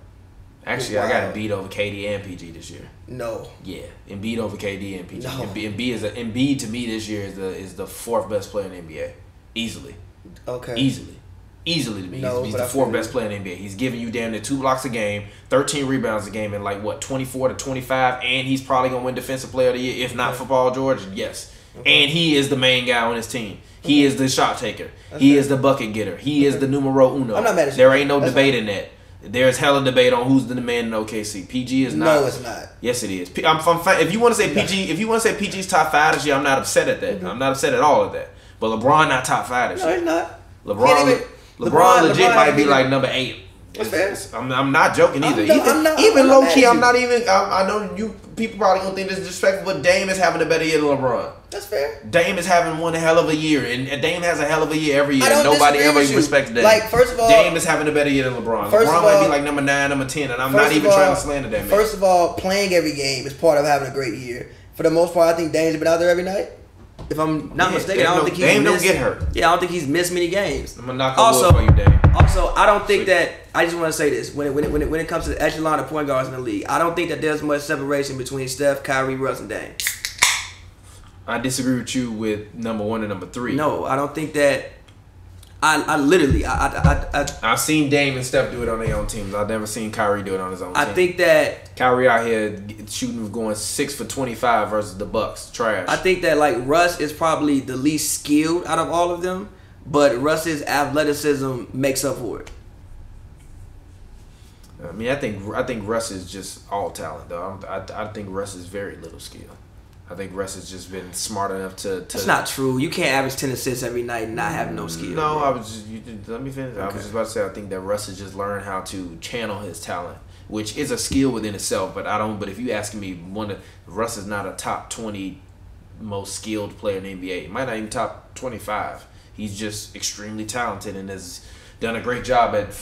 Actually, I got to beat over KD and PG this year. No. Yeah, and beat over KD and PG. No. Embiid to me this year is the 4th best player in the NBA, easily. Okay. Easily to me. No, he's the 4th best player in the NBA. He's giving you damn near 2 blocks a game, 13 rebounds a game, and 24 to 25. And he's probably gonna win Defensive Player of the Year if not for Paul George. Yes. Okay. And he is the main guy on his team. He is the shot taker. He is the bucket getter. He is the numero uno. I'm not mad at you. There ain't no debate in that. There's hella debate on who's the man in OKC. PG is not. No, it's not. Yes, it is. If you want to say PG, if you want to say PG's top 5 this year, I'm not upset at that. I'm not upset at all at that. But LeBron not top 5 this year. No, he's not. LeBron legit might be like number 8. I'm not joking either. Even low key, I'm not even. I know you people probably gonna think this is disrespectful, but Dame is having a better year than LeBron. That's fair. Dame is having one hell of a year, and Dame has a hell of a year every year. Nobody ever respected Dame. First of all, Dame is having a better year than LeBron. LeBron might be like number 9, number 10, and I'm not even trying to slander that man. First of all, playing every game is part of having a great year. For the most part, I think Dame's been out there every night. if I'm not mistaken, I don't think he's Dame missed. Don't get hurt. Yeah, I don't think he's missed many games. I'm gonna knock on wood for you, Dame. Also, I don't think that. I just want to say this: when it comes to the echelon of point guards in the league, I don't think that there's much separation between Steph, Kyrie, Russ, and Dame. I disagree with you with number 1 and number 3. No, I don't think that. I've seen Dame and Steph do it on their own teams. I've never seen Kyrie do it on his own team. I think that Kyrie out here shooting, going 6 for 25 versus the Bucks. Trash. I think that like Russ is probably the least skilled out of all of them, but Russ's athleticism makes up for it. I mean, I think Russ is just all talent, though. I think Russ is very little skill. I think Russ has just been smart enough to. That's not true. You can't average 10 assists every night and not have no skill. No, bro. Let me finish. Okay. I was just about to say I think that Russ has just learned how to channel his talent, which is a skill within itself. But if you asking me, Russ is not a top 20 most skilled player in the NBA. He might not even top 25. He's just extremely talented and has done a great job at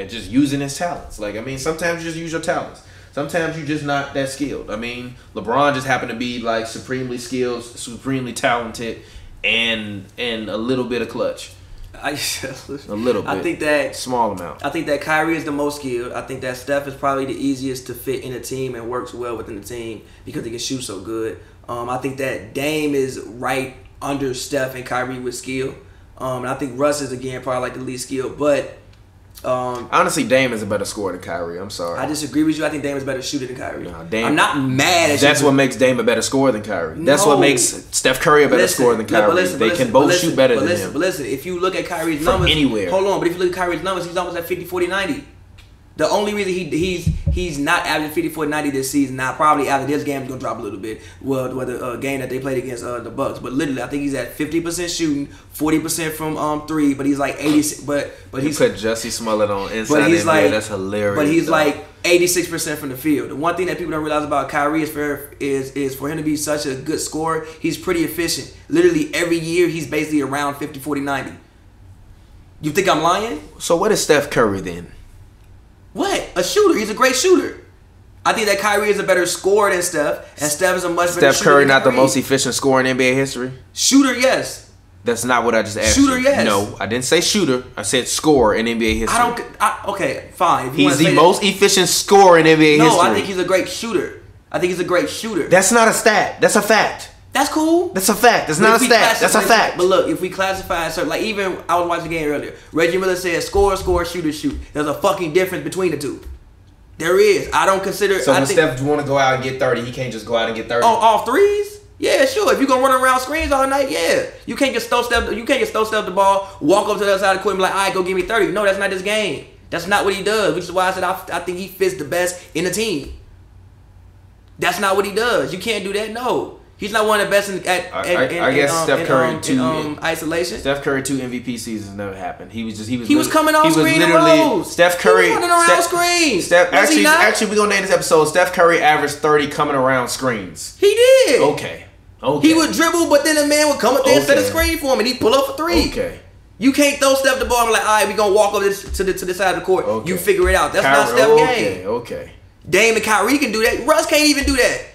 just using his talents. Like, I mean, sometimes you just use your talents. Sometimes you're just not that skilled. I mean, LeBron just happened to be like supremely skilled, supremely talented, and a little bit of clutch. A little bit. I think that small amount. I think that Kyrie is the most skilled. I think that Steph is probably the easiest to fit in a team and works well within the team because he can shoot so good. I think that Dame is right under Steph and Kyrie with skill. And I think Russ is again probably like the least skilled, but. Honestly, Dame is a better scorer than Kyrie. I'm sorry. I disagree with you. I think Dame is a better shooter than Kyrie. No, Dame, I'm not mad at you. That's what makes Dame a better scorer than Kyrie. That's what makes Steph Curry a better scorer than Kyrie. They can both shoot better than him. But listen, if you look at Kyrie's numbers, anywhere. Hold on, but if you look at Kyrie's numbers, he's almost at 50, 40, 90. The only reason he's not averaging 50, 40, 90 this season, now probably after this game, he's going to drop a little bit. Well, the game that they played against the Bucks. But literally, I think he's at 50% shooting, 40% from 3, but he's like 80. But he's put Jussie Smollett on inside the NBA. That's hilarious. But he's like 86% from the field. The one thing that people don't realize about Kyrie is for him to be such a good scorer, he's pretty efficient. Literally every year, he's basically around 50, 40, 90. You think I'm lying? So what is Steph Curry then? What? A shooter. He's a great shooter. I think that Kyrie is a better scorer than Steph, and Steph is a much better shooter. Steph Curry than not Kyrie. the most efficient scorer in NBA history? Shooter, yes. That's not what I just asked Shooter, you. yes. No, I didn't say shooter. I said scorer in NBA history. Okay, fine. If you He's wanna the say most efficient scorer in NBA history. No, I think he's a great shooter. That's not a stat. That's a fact. That's cool. That's a fact. That's not a stat. That's a fact. But look, if we classify certain, like even I was watching the game earlier. Reggie Miller said, "Score, shooter, shoot." There's a fucking difference between the two. There is. I don't consider. So when Steph want to go out and get 30, he can't just go out and get 30. Off threes? Yeah, sure. If you're gonna run around screens all night, yeah. You can't just throw Steph the ball, walk up to the other side of the court and be like, all right, go give me 30. No, that's not his game. That's not what he does, which is why I said I think he fits the best in the team. That's not what he does. You can't do that. No. He's not one of the best Steph Curry in isolation. Steph Curry 2 MVP seasons never happened. He was coming off screen and rolls. Steph Curry. He was running around screens. Actually, we're gonna name this episode. Steph Curry averaged 30 coming around screens. He did. Okay. He would dribble, but then the man would come up there and set a screen for him, and he'd pull up for 3. Okay. You can't throw Steph the ball and be like, all right, we're gonna walk over to the side of the court. Okay. You figure it out. That's not Steph's game. Okay. Dame and Kyrie can do that. Russ can't even do that.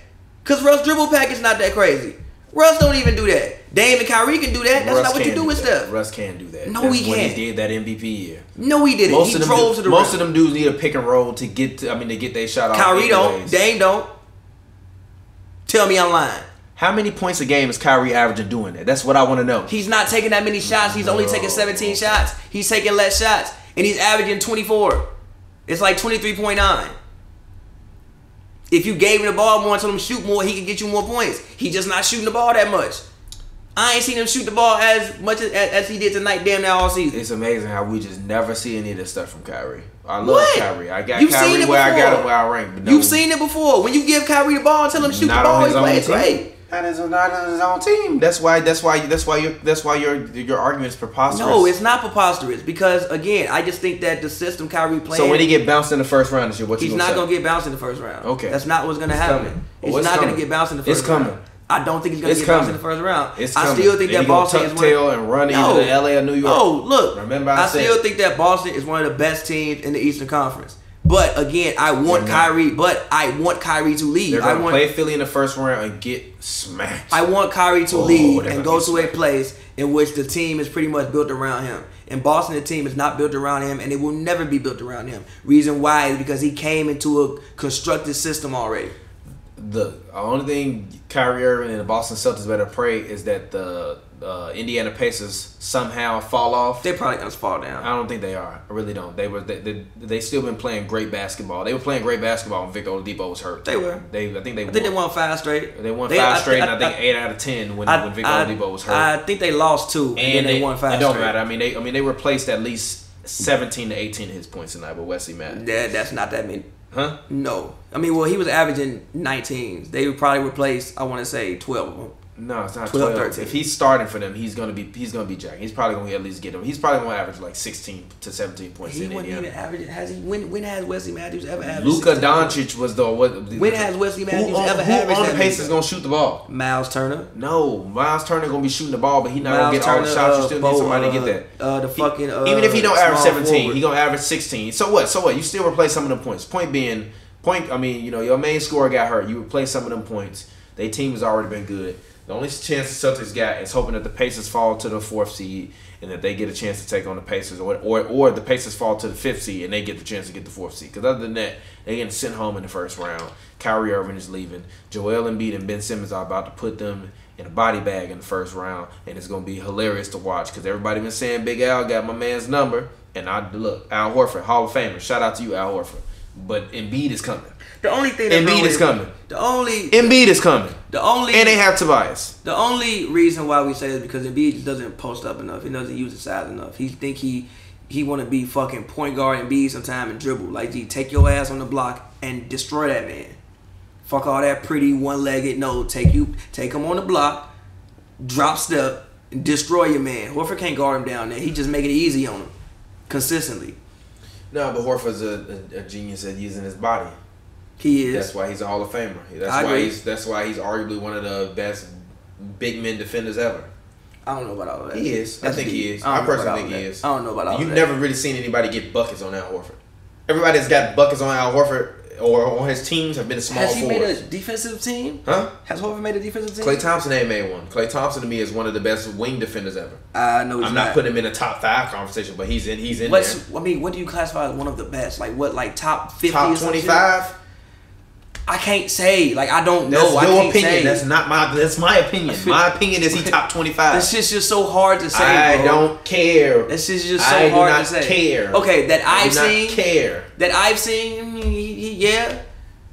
Because Russ' dribble package not that crazy. Russ don't even do that. Dame and Kyrie can do that. That's not what you do with Steph. Russ can't do that. No, he can't. When he did that MVP year. No, he didn't. He drove to the rim. Most of them dudes need a pick and roll to get their shot off. Kyrie don't. Dame don't. Tell me I'm lying. How many points a game is Kyrie averaging doing that? That's what I want to know. He's not taking that many shots. He's only taking 17 shots. He's taking less shots. And he's averaging 24. It's like 23.9. If you gave him the ball more and told him to shoot more, he could get you more points. He's just not shooting the ball that much. I ain't seen him shoot the ball as much as he did tonight damn near all season. It's amazing how we just never see any of this stuff from Kyrie. I love Kyrie. I got You've Kyrie where I got him where I rank. But no, you've seen it before. When you give Kyrie the ball and tell him to shoot the ball, he plays great. Not on his own team. That's why your argument is preposterous. No, it's not preposterous because again, I just think that the system Kyrie playing. So when he get bounced in the first round, he's not gonna get bounced in the first round. Okay, that's not what's gonna happen. He's not gonna get bounced in the first round. It's coming. I don't think he's gonna get bounced in the first round. It's coming. I still think that Boston is tail and run either to LA or New York. Oh, look. Remember I still think that Boston is one of the best teams in the Eastern Conference. But again, I want Kyrie. But I want Kyrie to leave. They're gonna play Philly in the first round and get smacked. I want Kyrie to leave and go to a place in which the team is pretty much built around him. In Boston, the team is not built around him, and it will never be built around him. Reason why is because he came into a constructed system already. The only thing Kyrie Irving and the Boston Celtics better pray is that the Indiana Pacers somehow fall off. They're probably gonna fall down. I don't think they are. I really don't. They still been playing great basketball. They were playing great basketball when Victor Oladipo was hurt. They were. I think they won 5 straight. They won 5 straight, and I think 8 out of 10 when Victor Oladipo was hurt. I think they lost 2, and then they won 5 straight. It don't matter. I mean, they replaced at least 17 to 18 of his points tonight with Wesley Matthews. That's not that many. Huh? No. I mean, well, he was averaging 19s. They would probably replace, I want to say, 12 of them. No, it's not 12. 13. If he's starting for them, he's gonna be jacked. He's probably gonna at least get him. He's probably gonna average like 16 to 17 points. He in wouldn't Indiana. even average. Has he? When has Wesley Matthews ever averaged? Luka Doncic was the what? When has Wesley Matthews ever averaged? Who on the Pacers gonna shoot the ball? Miles Turner. No, Miles Turner gonna be shooting the ball, but he not gonna get all the shots. You still need somebody to get that. Even if he don't average 17, he gonna average 16. So what? You still replace some of them points. Point being, I mean, your main scorer got hurt. You replace some of them points. Their team has already been good. The only chance the Celtics got is hoping that the Pacers fall to the 4th seed and that they get a chance to take on the Pacers, or the Pacers fall to the 5th seed and they get the chance to get the 4th seed. Because other than that, they're getting sent home in the first round. Kyrie Irving is leaving. Joel Embiid and Ben Simmons are about to put them in a body bag in the first round, and it's going to be hilarious to watch because everybody been saying Big Al got my man's number, and look, Al Horford, Hall of Famer. Shout out to you, Al Horford. But Embiid is coming. The only thing Embiid is coming. Embiid is coming. And they have Tobias. The only reason why we say this is because Embiid doesn't post up enough. He doesn't use his size enough. He think he want to be fucking point guard Embiid sometime and dribble. Like, take your ass on the block and destroy that man. Fuck all that pretty one-legged. No, take him on the block, drop step, and destroy your man. Horford can't guard him down there. He just make it easy on him consistently. No, but Horford's a genius at using his body. He is. That's why he's a Hall of Famer. That's why he's arguably one of the best big men defenders ever. I don't know about all of that. He is. I think he is. I personally think he is. I don't know about all of that. You've never really seen anybody get buckets on Al Horford. Everybody that's got buckets on Al Horford or on his teams have been a small forwards. Has he made a defensive team? Huh? Has Horford made a defensive team? Klay Thompson ain't made one. Klay Thompson to me is one of the best wing defenders ever. I know. I'm not putting him in a top 5 conversation, but he's in there. I mean, what do you classify as one of the best? Like what? Like top 50? Top 25? I can't say. Like, I don't know. That's your opinion. That's my opinion. My opinion is he top 25. That's just so hard to say. I don't care. That's just so hard to say. I do not care. Okay, that I've seen. Care. That I've seen. Yeah.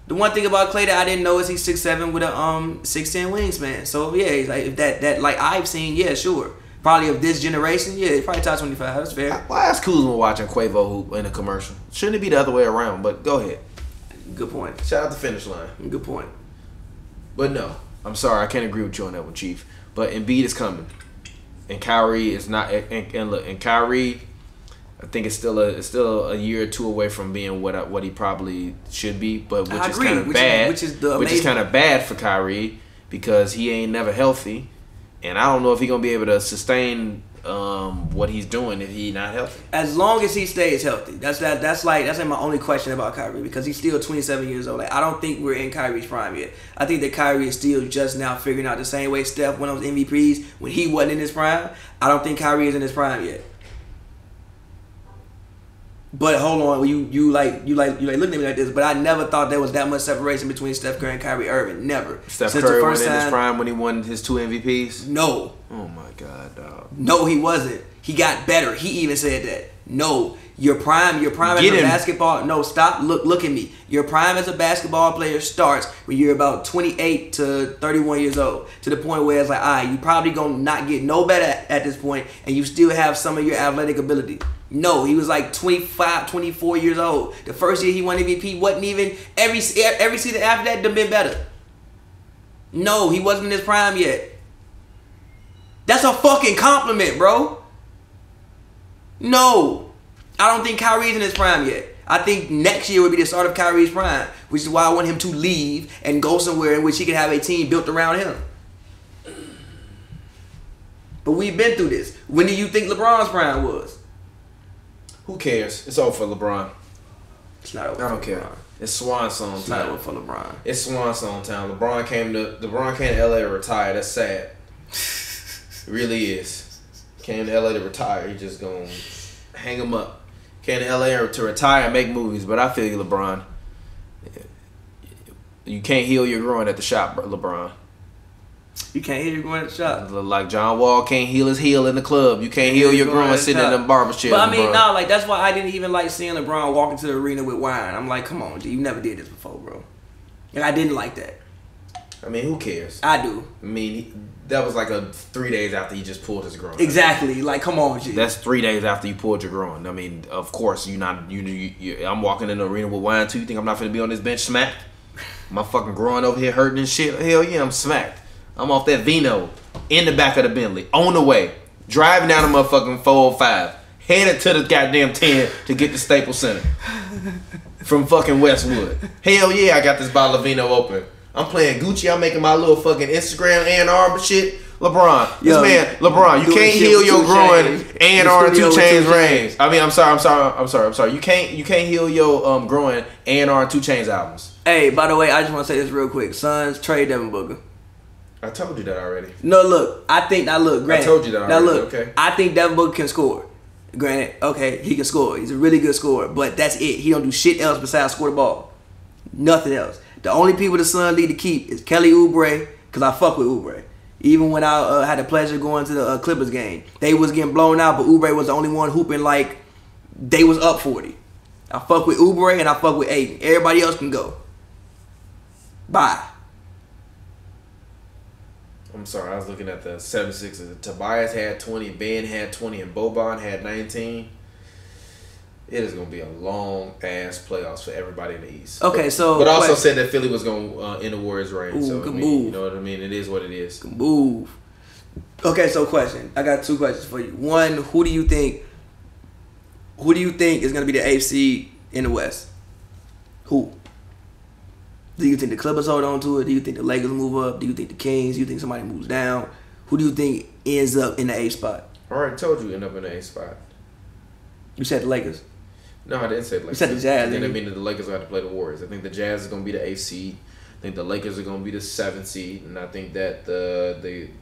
The one thing about Klay that I didn't know is he's 6'7" with a 6'10" wingspan. So yeah, he's like that like I've seen. Yeah, sure. Probably of this generation. Yeah, probably top 25. That's fair. Why is Kuzma watching Quavo hoop in a commercial? Shouldn't it be the other way around? But go ahead. Good point. Shout out the finish line. Good point. But no, I'm sorry, I can't agree with you on that one, Chief. But Embiid is coming, and Kyrie is not. And look, and Kyrie, I think it's still a year or two away from being what he probably should be. But which is kind of bad. Which is kind of bad for Kyrie because he ain't never healthy, and I don't know if he's gonna be able to sustain what he's doing if he's not healthy. As long as he stays healthy, that's like my only question about Kyrie because he's still 27 years old. Like, I don't think we're in Kyrie's prime yet. I think that Kyrie is still just now figuring out the same way Steph won those MVPs when he wasn't in his prime. I don't think Kyrie is in his prime yet. But hold on, you looking at me like this, but I never thought there was that much separation between Steph Curry and Kyrie Irving. Never. Steph Curry was in his prime when he won his 2 MVPs? No. Oh my God, dog. No, he wasn't. He got better. He even said that. No, your prime as a basketball. No, stop. Look at me. Your prime as a basketball player starts when you're about 28 to 31 years old. To the point where it's like, all right, you probably gonna not get no better at this point, and you still have some of your athletic ability. No, he was like 25, 24 years old. The first year he won MVP wasn't even every season after that done been better. No, he wasn't in his prime yet. That's a fucking compliment, bro. No, I don't think Kyrie's in his prime yet. I think next year would be the start of Kyrie's prime, which is why I want him to leave and go somewhere in which he can have a team built around him. But we've been through this. When do you think LeBron's prime was? Who cares? It's over for LeBron. It's not over. I don't care. It's swan song time. It's not over for LeBron. It's swan song time. LeBron came to LA to retire. That's sad. It really is. Came to LA to retire. He just gonna hang him up. Came to LA to retire and make movies. But I feel you, LeBron. You can't heal your groin at the shop, LeBron. You can't heal your groin at the shop. Like John Wall can't heal his heel in the club. You can't heal your groin sitting in the barber chair. But I mean, no, like that's why I didn't even like seeing LeBron walk into the arena with wine. I'm like, come on, G, you never did this before, bro. And I didn't like that. I mean, who cares? I do. I mean, that was like 3 days after he just pulled his groin. Exactly. Like, come on, G. That's 3 days after you pulled your groin. I mean, of course, I'm walking in the arena with wine too. You think I'm not finna be on this bench smacked? My fucking groin over here hurting and shit. Hell yeah, I'm smacked. I'm off that vino in the back of the Bentley on the way, driving down the motherfucking 405, headed to the goddamn 10 to get to Staples Center from fucking Westwood. Hell yeah, I got this bottle of vino open. I'm playing Gucci. I'm making my little fucking Instagram and arm shit. LeBron, LeBron, you can't heal your groin and arm 2 Chainz rings. I mean, I'm sorry. You can't heal your groin and arm 2 Chainz albums. Hey, by the way, I just want to say this real quick. Suns trade Devin Booker. I told you that already. No, look. Granted, I told you that already. Now look, okay. I think Devin Booker can score. Granted, okay, he can score. He's a really good scorer, but that's it. He don't do shit else besides score the ball. Nothing else. The only people the Suns need to keep is Kelly Oubre, because I fuck with Oubre. Even when I had the pleasure going to the Clippers game, they was getting blown out, but Oubre was the only one hooping like they was up 40. I fuck with Oubre and I fuck with Aiden. Everybody else can go. Bye. I'm sorry, I was looking at the 76ers. Tobias had 20, Ben had 20, and Boban had 19. It is going to be a long ass playoffs for everybody in the East. Okay, so but also said that Philly was going to end the Warriors' reign. Ooh, so good I mean, move. You know what I mean? It is what it is. Good move. Okay, so question. I got 2 questions for you. One, who do you think is going to be the 8th seed in the West? Who? Do you think the Clippers hold on to it? Do you think the Lakers move up? Do you think the Kings? Do you think somebody moves down? Who do you think ends up in the 8th spot? I already told you end up in the 8th spot. You said the Lakers. No, I didn't say the Lakers. You said the Jazz. I mean that the Lakers will have to play the Warriors. I think the Jazz is going to be the 8th seed. I think the Lakers are going to be the 7th seed, and I think that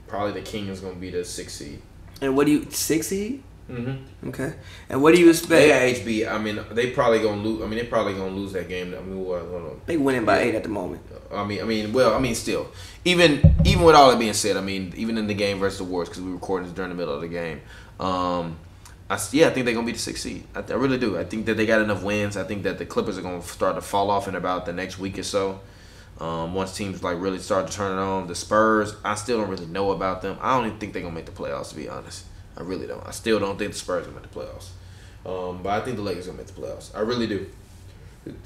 probably the King is going to be the 6th seed. And what do you 6th seed? Mm-hmm. Okay. And what do you expect? They got HB. I mean, they probably gonna lose. I mean, they probably gonna lose that game. I mean, they winning by 8 at the moment. Still, even with all that being said, I mean, even in the game versus the Warriors, because we recorded this during the middle of the game. I think they're gonna be the 6th seed. I really do. I think that they got enough wins. I think that the Clippers are gonna start to fall off in about the next week or so. Once teams like really start to turn it on. The Spurs, I still don't really know about them. I don't even think they're gonna make the playoffs, to be honest. I really don't. I still don't think the Spurs are going to make the playoffs. But I think the Lakers are going to make the playoffs. I really do.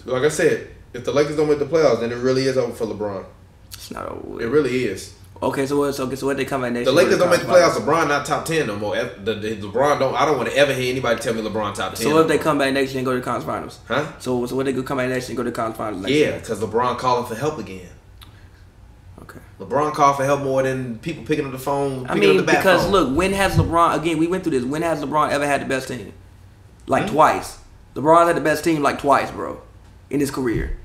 Like I said, if the Lakers don't make the playoffs, then it really is over for LeBron. It's not over. It really is. Okay, so what they come at next? The Lakers don't make the playoffs. LeBron not top 10 no more. LeBron don't. I don't want to ever hear anybody tell me LeBron top 10. So what if they come back next year and go to the conference finals? Huh? So what they could come back next year and go to the conference finals next year? Yeah, because LeBron calling for help again. Okay. LeBron called for help more than people picking up the phone. Because look, when has LeBron, again, we went through this, when has LeBron ever had the best team? Like twice. LeBron had the best team like twice, bro, in his career.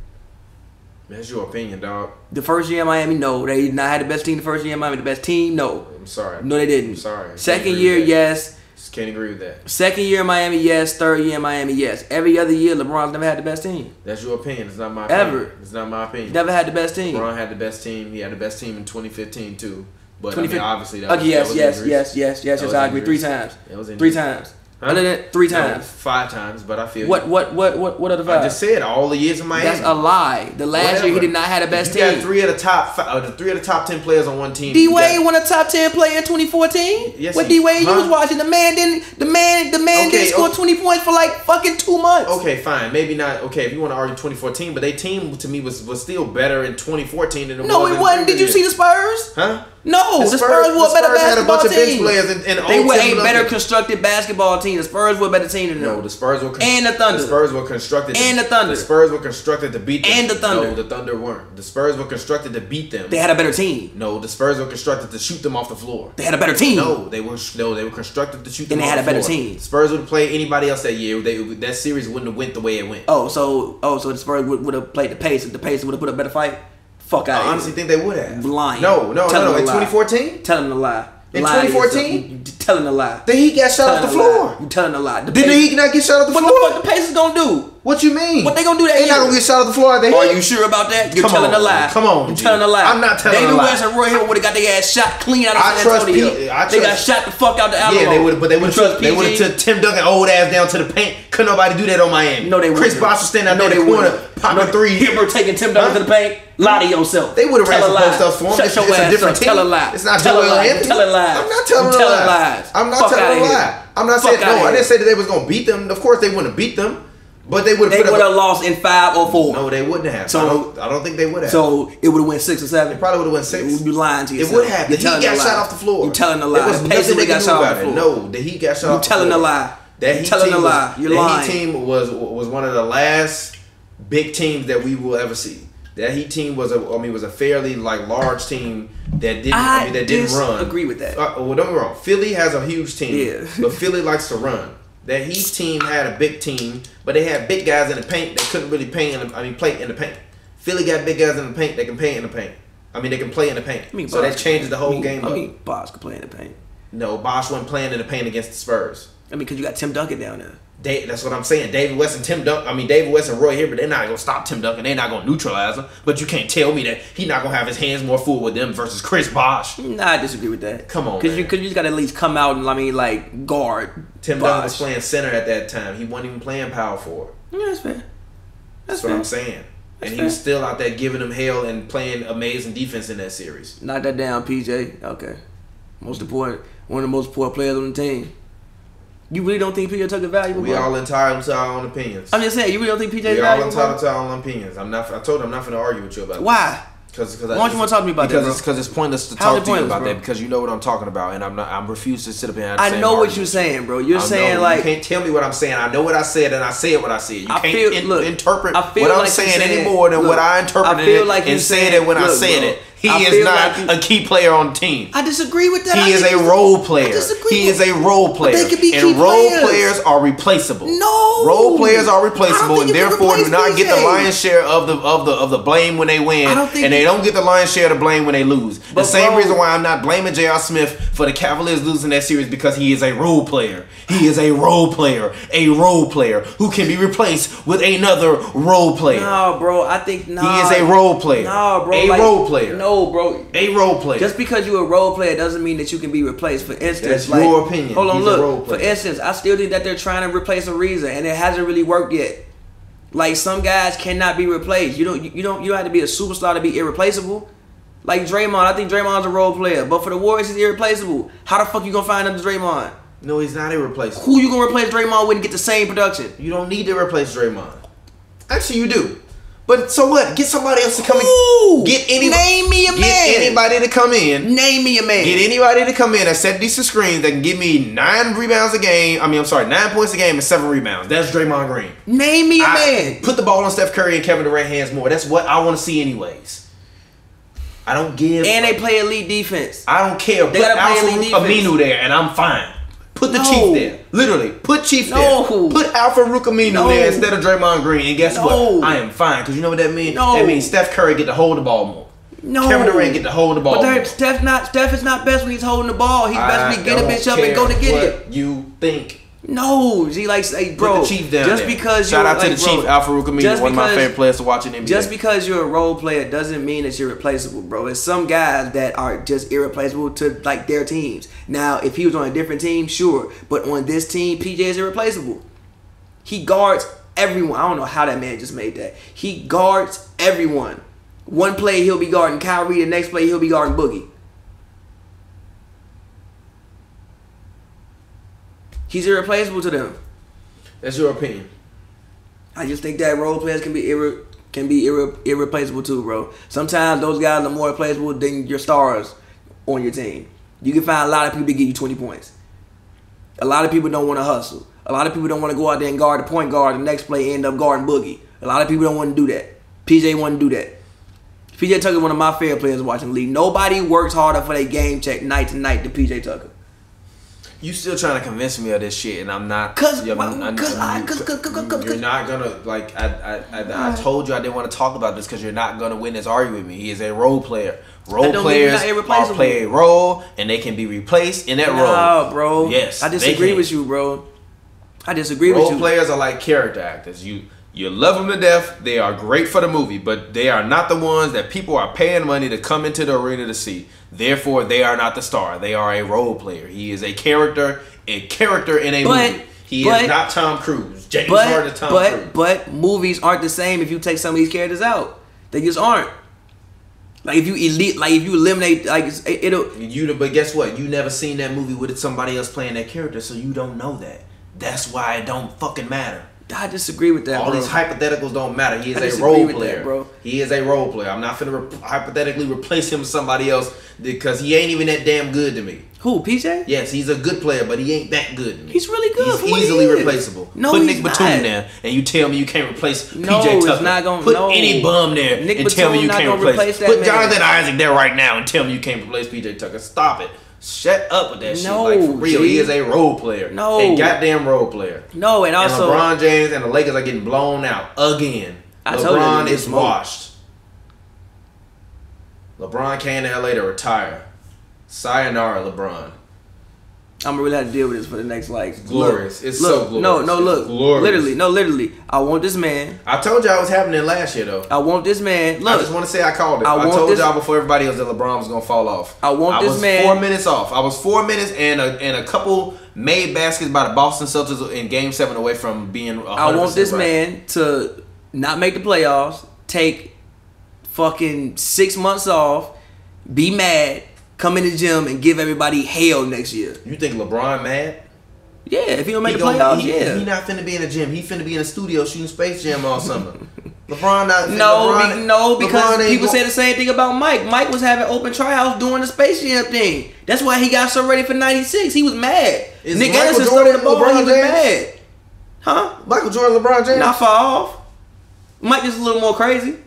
That's your opinion, dog. The first year in Miami, no. They did not have the best team the first year in Miami. The best team, no. I'm sorry. No, they didn't. I'm sorry. Second year, yes. Just can't agree with that. Second year in Miami, yes. Third year in Miami, yes. Every other year, LeBron's never had the best team. That's your opinion. It's not my opinion. Ever. It's not my opinion. Never had the best team. LeBron had the best team. He had the best team in 2015 too. But 2015. Obviously that was, yes. I agree. 3 times. It was 3 times. Huh? Other than 3 times. No, 5 times, but I feel what are the 5? I just said all the years in Miami. That's a lie. The last year he did not have the best team. You got 3 of the top 10 players on one team. D Wade won a top 10 player in 2014. Yes, what D Wade you was watching? The man didn't score 20 points for like fucking 2 months. Okay, fine, maybe not. Okay, if you want to argue 2014, but their team to me was still better in 2014 than it was. No, it wasn't. Did you see the Spurs? Huh? No, the Spurs were a better basketball had a bunch team. of bench players and they were a better constructed basketball team. The Spurs were a better team than them. No, the Spurs were and the Thunder. The Spurs were constructed. And the Thunder. The Spurs were constructed to beat them. And the Thunder. No, the Thunder weren't. The Spurs were constructed to beat them. They had a better team. No, the Spurs were constructed to shoot them off the floor. They had a better team. No, they were constructed to shoot them and they off had the a better floor. team. The Spurs would have played anybody else that year. That series wouldn't have went the way it went. So the Spurs would have played the Pacers. The Pacers would have put a better fight. Fuck out. I honestly think they would have. Lying. No. In 2014? Tell him to lie. In 2014? Tell him to lie. The Heat got shot off the floor. You telling a lie. Did the Heat not get shot off the floor? What the fuck the Pacers gonna do? What you mean? What they gonna do that They not gonna get shot off the floor. Are you sure about that? You're telling a lie. Come on. You're telling a lie. I'm not telling a lie. David West and Roy Hill would have got their ass shot clean out of San Antonio. They got shot the fuck out the Alamo. Yeah, they would have took Tim Duncan old ass down to the paint. Couldn't nobody do that on Miami. No, they wouldn't. Chris Bosh was standing out there in the corner, popping threes. Hipper taking Tim Duncan to the paint. Lie to yourself. They would have ran some post ups for him. Shut your ass up. Tell a lie. It's not Tell a lie. Anthony. Telling lies. I'm not telling lies. I'm not telling a lie. I'm not saying no. I didn't say that they was gonna beat them. Of course they wouldn't have beat them. But they would have lost in 5 or 4. No, they wouldn't have. So I don't think they would have. So it would have went 6 or 7. It probably would have went 6. You lying to yourself. It would have. The Heat got shot off the floor. You telling a lie. There was nothing they could do about it. No, the Heat got shot off the floor. You telling a lie. That Heat telling team a lie. You're lying. That Heat team was one of the last big teams that we will ever see. That Heat team was a fairly large team that didn't run. Agree with that. Well, don't get me wrong. Philly has a huge team, yeah. But Philly likes to run. That Heat team had a big team, but they had big guys in the paint that couldn't really play in the paint. Philly got big guys in the paint that can play in the paint. They can play in the paint. So that changes the whole game up. Bosh could play in the paint. No, Bosh wasn't playing in the paint against the Spurs. Because you got Tim Duncan down there. That's what I'm saying. David West and Roy Hibbert, they're not gonna stop Tim Duncan. They're not gonna neutralize him. But you can't tell me that he's not gonna have his hands more full with them versus Chris Bosh. Nah, I disagree with that. Come on, because you just gotta at least come out and guard. Tim Duncan was playing center at that time. He wasn't even playing power forward. Yeah, that's fair. That's what I'm saying. And he was still out there giving them hell and playing amazing defense in that series. Knock that down, PJ. Okay, one of the most important players on the team. You really don't think PJ Tucker valuable? We all entitled to our own opinions. I'm just saying, you really don't think PJ valuable? We all entitled to our own opinions. I told you I'm not going to argue with you about Why? This. Why don't you want to talk to me about that? Because it's pointless to talk to you about that because you know what I'm talking about, and I'm refused to sit up here and I know what you're saying, bro. You're saying you can't tell me what I'm saying. I know what I said, and I said what I said. You can't interpret what I'm saying any more than what I interpreted and said it when I said it. He is not a key player on the team. I disagree with that. He is a role player. He is a role player. They could be and role players are replaceable. No, role players are replaceable, and therefore do not get the lion's share of the blame when they win, and they don't get the lion's share of the blame when they lose. The same reason why I'm not blaming J.R. Smith for the Cavaliers losing that series because he is a role player. He is a role player who can be replaced with another role player. No, bro, I think he is a role player. No, bro, role player. No, bro, a role player. Just because you're a role player doesn't mean that you can be replaced. For instance, that's your opinion. Hold on, look. For instance, I still think that they're trying to replace Ariza, and it hasn't really worked yet. Some guys cannot be replaced. You don't have to be a superstar to be irreplaceable. Like Draymond, I think Draymond's a role player, but for the Warriors, he's irreplaceable. How the fuck you gonna find another Draymond? No, he's not irreplaceable. Who you gonna replace Draymond with and get the same production? You don't need to replace Draymond. Actually, you do. But so what? Get somebody else to come in. Name me a man. Get anybody to come in. Name me a man. Get anybody to come in and set decent screens that can give me 9 rebounds a game. 9 points a game and 7 rebounds. That's Draymond Green. Name me a man. Put the ball on Steph Curry and Kevin Durant's hands more. That's what I want to see anyways. I don't give. And they play elite defense. I don't care. Put Alfred Aminu there and I'm fine. Put the Chief there. Literally. Put Chief there. Put Alfred Aminu there instead of Draymond Green. And guess what? I am fine. Because you know what that means? That means Steph Curry get to hold the ball more. Kevin Durant get to hold the ball more. Steph is not best when he's holding the ball. He's best when he get a bitch up and go to get it. You think? No, he bro. Put the Chief down just there. because shout out to the Chief, Alfred Aminu, one of my favorite players to watch in NBA. Just because you're a role player doesn't mean that you're replaceable, bro. There's some guys that are just irreplaceable to their teams. Now, if he was on a different team, sure, but on this team, PJ is irreplaceable. He guards everyone. I don't know how that man just made that. He guards everyone. One play he'll be guarding Kyrie, the next play he'll be guarding Boogie. He's irreplaceable to them. That's your opinion. I just think that role players can be irreplaceable too, bro. Sometimes those guys are more replaceable than your stars. on your team. You can find a lot of people to give you 20 points. A lot of people don't want to hustle. A lot of people don't want to go out there and guard the point guard. The next play end up guarding Boogie. A lot of people don't want to do that. PJ wouldn't do that. PJ Tucker, one of my favorite players watching the league. Nobody works harder for their game check night to night than PJ Tucker. You still trying to convince me of this shit, and I'm not. You're not gonna like. I told you I didn't want to talk about this because you're not gonna win this argument with me. He is a role player. Role players all play a role, and they can be replaced in that role. No, bro. Yes, I disagree with you, bro. I disagree with you. Role players are like character actors. You love them to death. They are great for the movie, but they are not the ones that people are paying money to come into the arena to see. Therefore, they are not the star. They are a role player. He is a character in a movie. He is not Tom Cruise. James Harden is Tom Cruise. But movies aren't the same if you take some of these characters out. They just aren't. Like if you eliminate, like it'll. But guess what? You never seen that movie with somebody else playing that character, so you don't know that. That's why it don't fucking matter. I disagree with that. All bro. These hypotheticals don't matter. He is a role player, bro. He is a role player. I'm not finna hypothetically replace him with somebody else because he ain't even that damn good to me. Who, PJ? Yes, he's a good player, but he ain't that good to me. He's really good. He's easily replaceable. No, put he's Nick Batum there, and you tell me you can't replace PJ Tucker. It's not gonna, put any bum there and tell me you can't replace. Put Jonathan Isaac there right now and tell me you can't replace PJ Tucker. Stop it. Shut up with that shit. Like, for real, he is a role player. A goddamn role player. No, and also LeBron James and the Lakers are getting blown out again. LeBron is washed. LeBron came to LA to retire. Sayonara, LeBron. I'm gonna really have to deal with this for the next glorious. So glorious. Literally. I want this man. I told y'all it was happening last year though. I want this man. Look, I just want to say I called it. I told y'all before everybody else that LeBron was gonna fall off. I was 4 minutes off. I was 4 minutes and a couple made baskets by the Boston Celtics in Game 7 away from being 100% I want this right. man to not make the playoffs, take fucking 6 months off, be mad, come in the gym and give everybody hell next year. You think LeBron mad? Yeah, if he don't make the playoffs, He not finna be in the gym. He finna be in the studio shooting Space Jam all summer. LeBron not. Because people say the same thing about Mike. Mike was having open tryouts doing the Space Jam thing. That's why he got so ready for '96. He was mad. Nick Anderson started the ball. He was mad. Huh? Michael Jordan, LeBron James. Not far off. Mike is a little more crazy.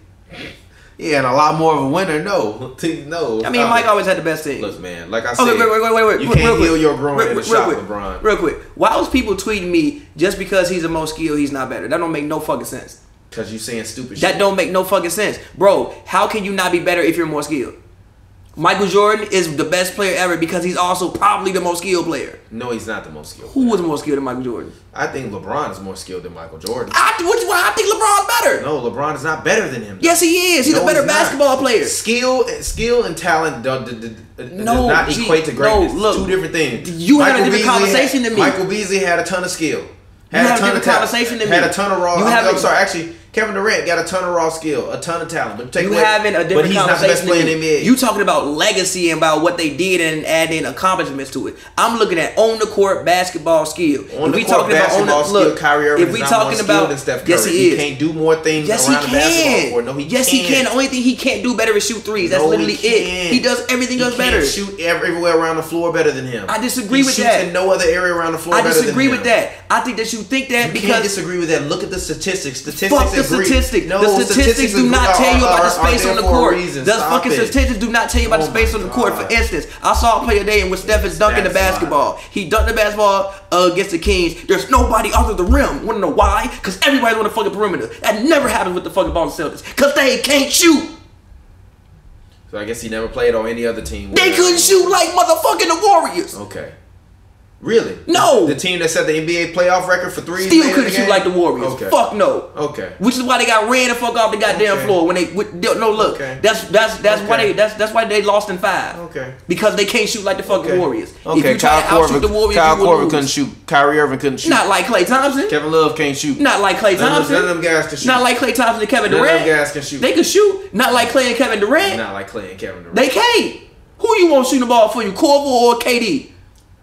Yeah, and a lot more of a winner. No. I mean, Mike always had the best team. Look, man, like I said, wait. You can't heal your groin in the shot, LeBron. Real quick. Why was people tweeting me just because he's the most skilled, he's not better? That don't make no fucking sense. Because you saying stupid shit. That don't make no fucking sense. Bro, how can you not be better if you're more skilled? Michael Jordan is the best player ever because he's also probably the most skilled player. No, he's not the most skilled. Who was more skilled than Michael Jordan? I think LeBron is more skilled than Michael Jordan. I think LeBron's better. No, LeBron is not better than him. Yes, he is. He's a better basketball player. Skill and talent does not equate to greatness. No, look, two different things. You had a different conversation than me. Michael Beasley had a ton of skill. Had a ton of conversation than me. Had a ton of raw. I'm sorry, actually. Kevin Durant got a ton of raw skill, a ton of talent. But having a different conversation. Not the best player in the NBA. You talking about legacy and about what they did and adding accomplishments to it. I'm looking at on the court basketball skill. On the court basketball skill, Kyrie Irving is not more skilled than Steph Curry. Yes, he is. He can't do more things around the basketball court. No, he yes, can. He can. The only thing he can't do better is shoot threes. That's literally it. He does everything else better. He can't shoot everywhere around the floor better than him. I disagree with that. He shoots in no other area around the floor better than him. I disagree with that. I think that you think that because... You can't disagree with that. Look at the statistics. Fuck the statistics. The statistics do not tell you about the space on the court. The fucking statistics do not tell you about the space on the court. For instance, I saw a play today in which Steph is dunking the basketball. He dunked the basketball against the Kings. There's nobody other than the rim. Wanna know why? Because everybody's on the fucking perimeter. That never happens with the fucking Boston Celtics. Because they can't shoot. So I guess he never played on any other team. They couldn't shoot like motherfucking the Warriors. Okay. Really? No. The team that set the NBA playoff record for threes still couldn't shoot like the Warriors. Okay. Fuck no. Okay. Which is why they got ran the fuck off the goddamn floor when they no look. Okay. That's why they lost in 5. Okay. Because they can't shoot like the fucking Warriors. Okay. If you try to outshoot the Warriors, Kyle Korver couldn't shoot. Kyrie Irving couldn't shoot. Not like Klay Thompson. Kevin Love can't shoot. Not like Klay Thompson. None of them guys can shoot. Not like Klay Thompson and Kevin Durant. None of them guys can shoot. They can shoot. Not like Klay and Kevin Durant. Not like Klay and Kevin Durant. They can't. Who you want shooting the ball for you, Korver or KD?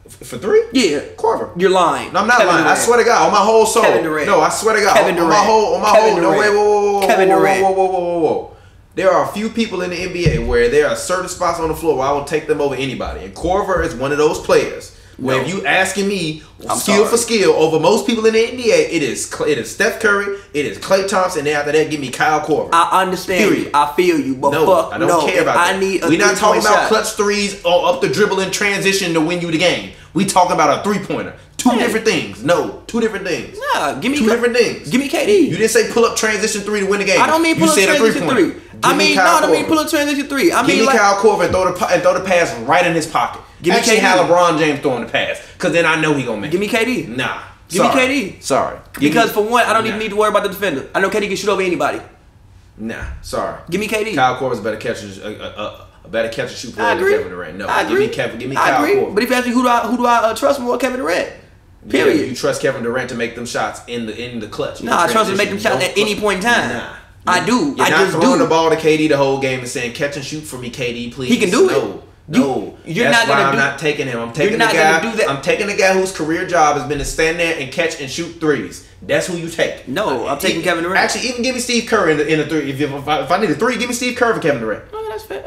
For 3? Yeah. Korver. You're lying. No, I'm not lying. Durant. I swear to God, on my whole soul. Kevin Durant. No, I swear to God. Kevin Durant. On my whole. No, wait, whoa. Kevin Durant. Whoa. There are a few people in the NBA where there are certain spots on the floor where I will take them over anybody. And Korver is one of those players. Where if you asking me for skill over most people in the NBA, it is Steph Curry, it is Klay Thompson, and then after that, give me Kyle Korver. I understand you. I feel you, but I don't care about that. We're not talking about clutch threes or up the dribble in transition to win you the game. We talking about a 3-pointer. Two different things. No, two different things. Nah, give me two different things. Give me KD. You didn't say pull up transition 3 to win the game. I don't mean pull up transition 3. I mean pull up transition 3. I mean give me Kyle Korver and throw the pass right in his pocket. Give me KD. How LeBron James throwing the pass, because then I know he gonna make. Give me KD. Nah. Give me KD. Sorry. Because for one, I don't even need to worry about the defender. I know KD can shoot over anybody. Nah. Sorry. Give me KD. Kyle Korver's a better catch and shoot player than Kevin Durant. No, I agree. Give me Kyle Korver. But if you ask me who do I trust more, Kevin Durant. Period. Yeah, you trust Kevin Durant to make them shots in the clutch. Nah, I trust him to make them shots at any point in time. Nah. I do. You're not throwing the ball to KD the whole game and saying catch and shoot for me, KD, please. He can do it. No, that's why I'm not taking him. I'm taking the guy whose career job has been to stand there and catch and shoot threes. That's who you take. No, I'm taking Kevin Durant. Actually, even give me Steve Kerr in the three. If I need a 3, give me Steve Kerr for Kevin Durant. Okay, that's fair.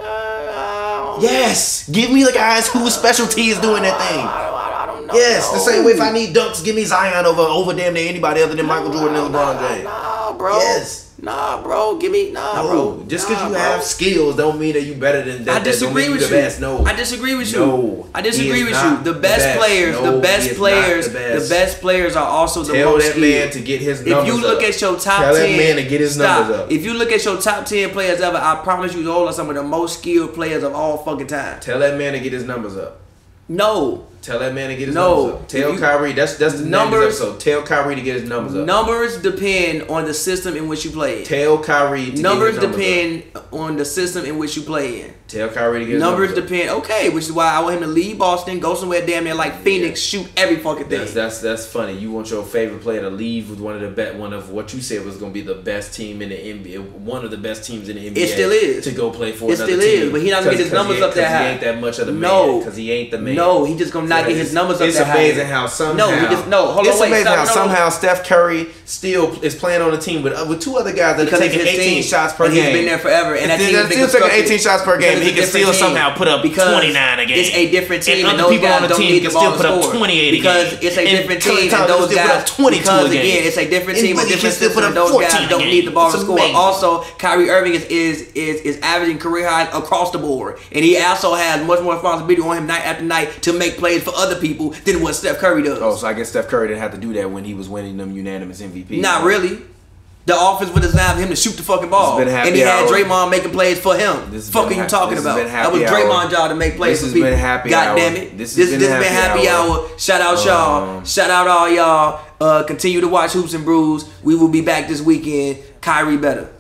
Yes, give me the guys whose specialty is doing that thing. I don't know. Yes, the same way if I need dunks, give me Zion over damn near anybody other than Michael Jordan and LeBron James. Nah, bro. Yes. Nah, bro. Bro. Just because you have skills don't mean that you better than that. I disagree with you. No. I disagree with you. No. I disagree with you. The best players are also the Tell most that skilled. man to get his numbers up. If you look at your top 10, tell that man to get his numbers up. If you look at your top 10 players ever, I promise you those are some of the most skilled players of all fucking time. Tell that man to get his numbers up. No. Tell that man to get his numbers up. Tell Kyrie, that's the numbers. So tell Kyrie to get his numbers up. Numbers depend on the system in which you play. Tell Kyrie to get his numbers depend on the system in which you play in. Tell Kyrie to get his numbers up. Numbers depend. Okay, which is why I want him to leave Boston, go somewhere damn near like Phoenix, shoot every fucking thing. That's funny. You want your favorite player to leave with one of what you said was going to be the best team in the NBA, one of the best teams in the NBA. It still is to go play for it another team. It still is, but he not gonna get his numbers up that high. He ain't that much of the man. Because he ain't the man. No, he just gonna not get his numbers up that high. It's amazing how somehow. It's amazing how somehow Steph Curry still is playing on the team with 2 other guys that are taking 18 shots per game. He's been there forever, and that team is still taking 18 shots per game. He can still somehow put up 29 a game. It's a different team, and those people guys on the team can still put up 28 a game. Because it's a different team, and those guys. Because again, it's a different team, a different system, and those guys don't need the ball to score. Also, Kyrie Irving is averaging career highs across the board, and he also has much more responsibility on him night after night to make plays for other people than what Steph Curry does. Oh, so I guess Steph Curry didn't have to do that when he was winning them unanimous MVP. Not really. The offense was designed for him to shoot the fucking ball. And he had Draymond making plays for him. Fuck are you talking about? That was Draymond's job to make plays for people. God damn it. This has been happy hour. Shout out y'all. Shout out all y'all. Continue to watch Hoops and Brews. We will be back this weekend. Kyrie better.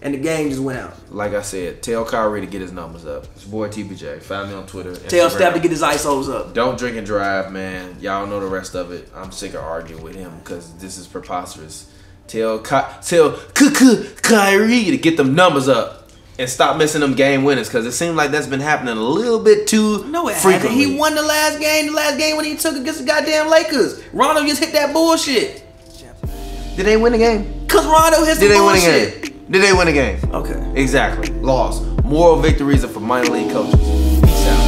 And the game just went out. Like I said, tell Kyrie to get his numbers up. It's your boy TPJ. Find me on Twitter. Tell Steph to get his ISOs up. Don't drink and drive, man. Y'all know the rest of it. I'm sick of arguing with him because this is preposterous. Tell Kyrie to get them numbers up and stop missing them game winners because it seems like that's been happening a little bit too frequently. He won the last game. The last game when he took against the goddamn Lakers. Rondo just hit that bullshit. Did they win the game? Cause Rondo hit the bullshit. Did they win the game? Okay. Exactly. Loss. Moral victories are for minor league coaches. Peace out.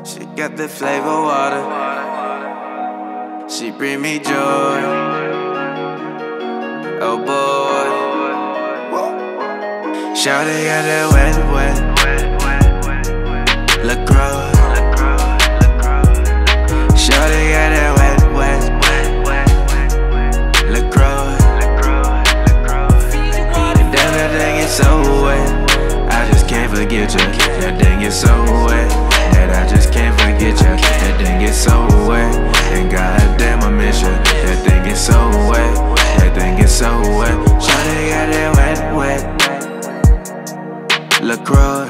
She got the flavor water. She bring me joy. Oh boy. Shawty got that wet. LaCroix. Shawty got that wet. LaCroix. Damn, that thing is so wet. I just can't forget you. That thing is so wet. That I just can't forget you. That thing is so wet. And goddamn, I miss you. That thing is so wet. That thing is so wet. Shawty got that wet. LaCroix.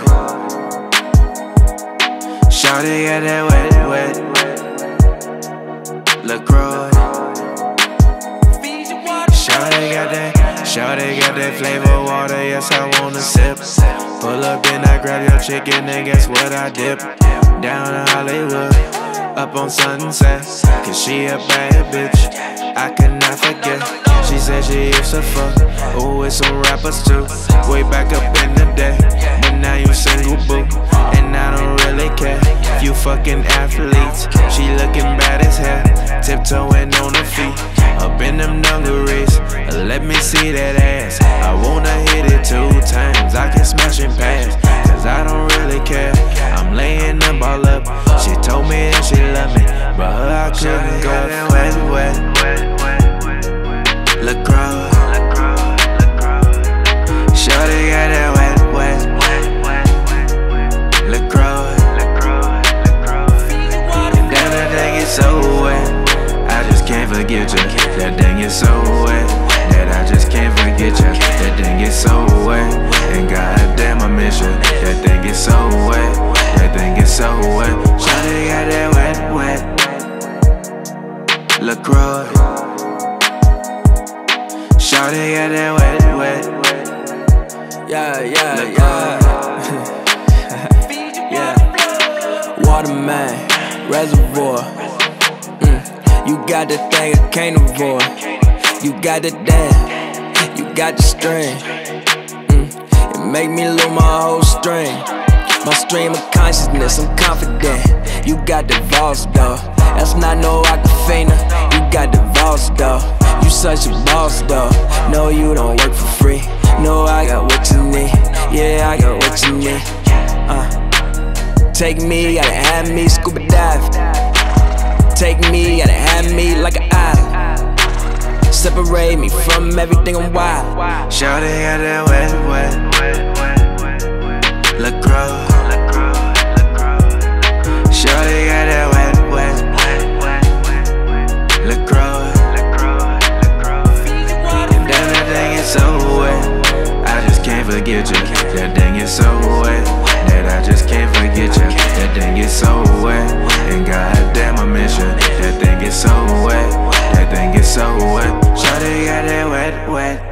Shawty got that flavor water, yes I wanna sip. Pull up then I grab your chicken and guess what I dip? Down to Hollywood, up on Sunset. Cause she a bad bitch, I cannot forget. She said she used to fuck, ooh with some rappers too. Way back up in the day, but now you single boo. And I don't really care, you fucking athletes. She looking bad as hell, tiptoeing on her feet. Up in them dungarees, let me see that ass. I wanna hit it 2 times, I can smash and pass. Cause I don't really care, I'm laying the ball up. She told me that she loved me, but her I couldn't go. Wet, wet, LaCroix. Shawty got that wet, wet, LaCroix. Damn, that thing is so wet, I just can't forget you. That thing is so wet, that I just can't forget you. That thing is so wet, and goddamn I miss you. That thing is so wet, that thing is so wet. Shawty got that wet, wet, LaCroix. Shawty got that wet, wet. Yeah, yeah, yeah. Yeah. Waterman, reservoir. You got the thing I can't avoid. You got the dance, you got the string. It make me lose my whole string. My stream of consciousness, I'm confident. You got the boss, though. That's not no Aquafina. You got the boss, though. You such a boss, though. No, you don't work for free. No, I got what you need. Yeah, I got what you need. Take me, gotta have me, scuba dive. Take me, gotta have me like an island. Separate me from everything I'm wild. Shawty got that wet, wet, LaCroix. Shawty got that wet, wet, LaCroix. Damn, that thing is so wet, I just can't forget you. That thing is so wet, that I just can't forget you. That thing is so wet, and goddamn I miss you. That thing is so wet, that thing is so wet. Shawty got that wet, wet.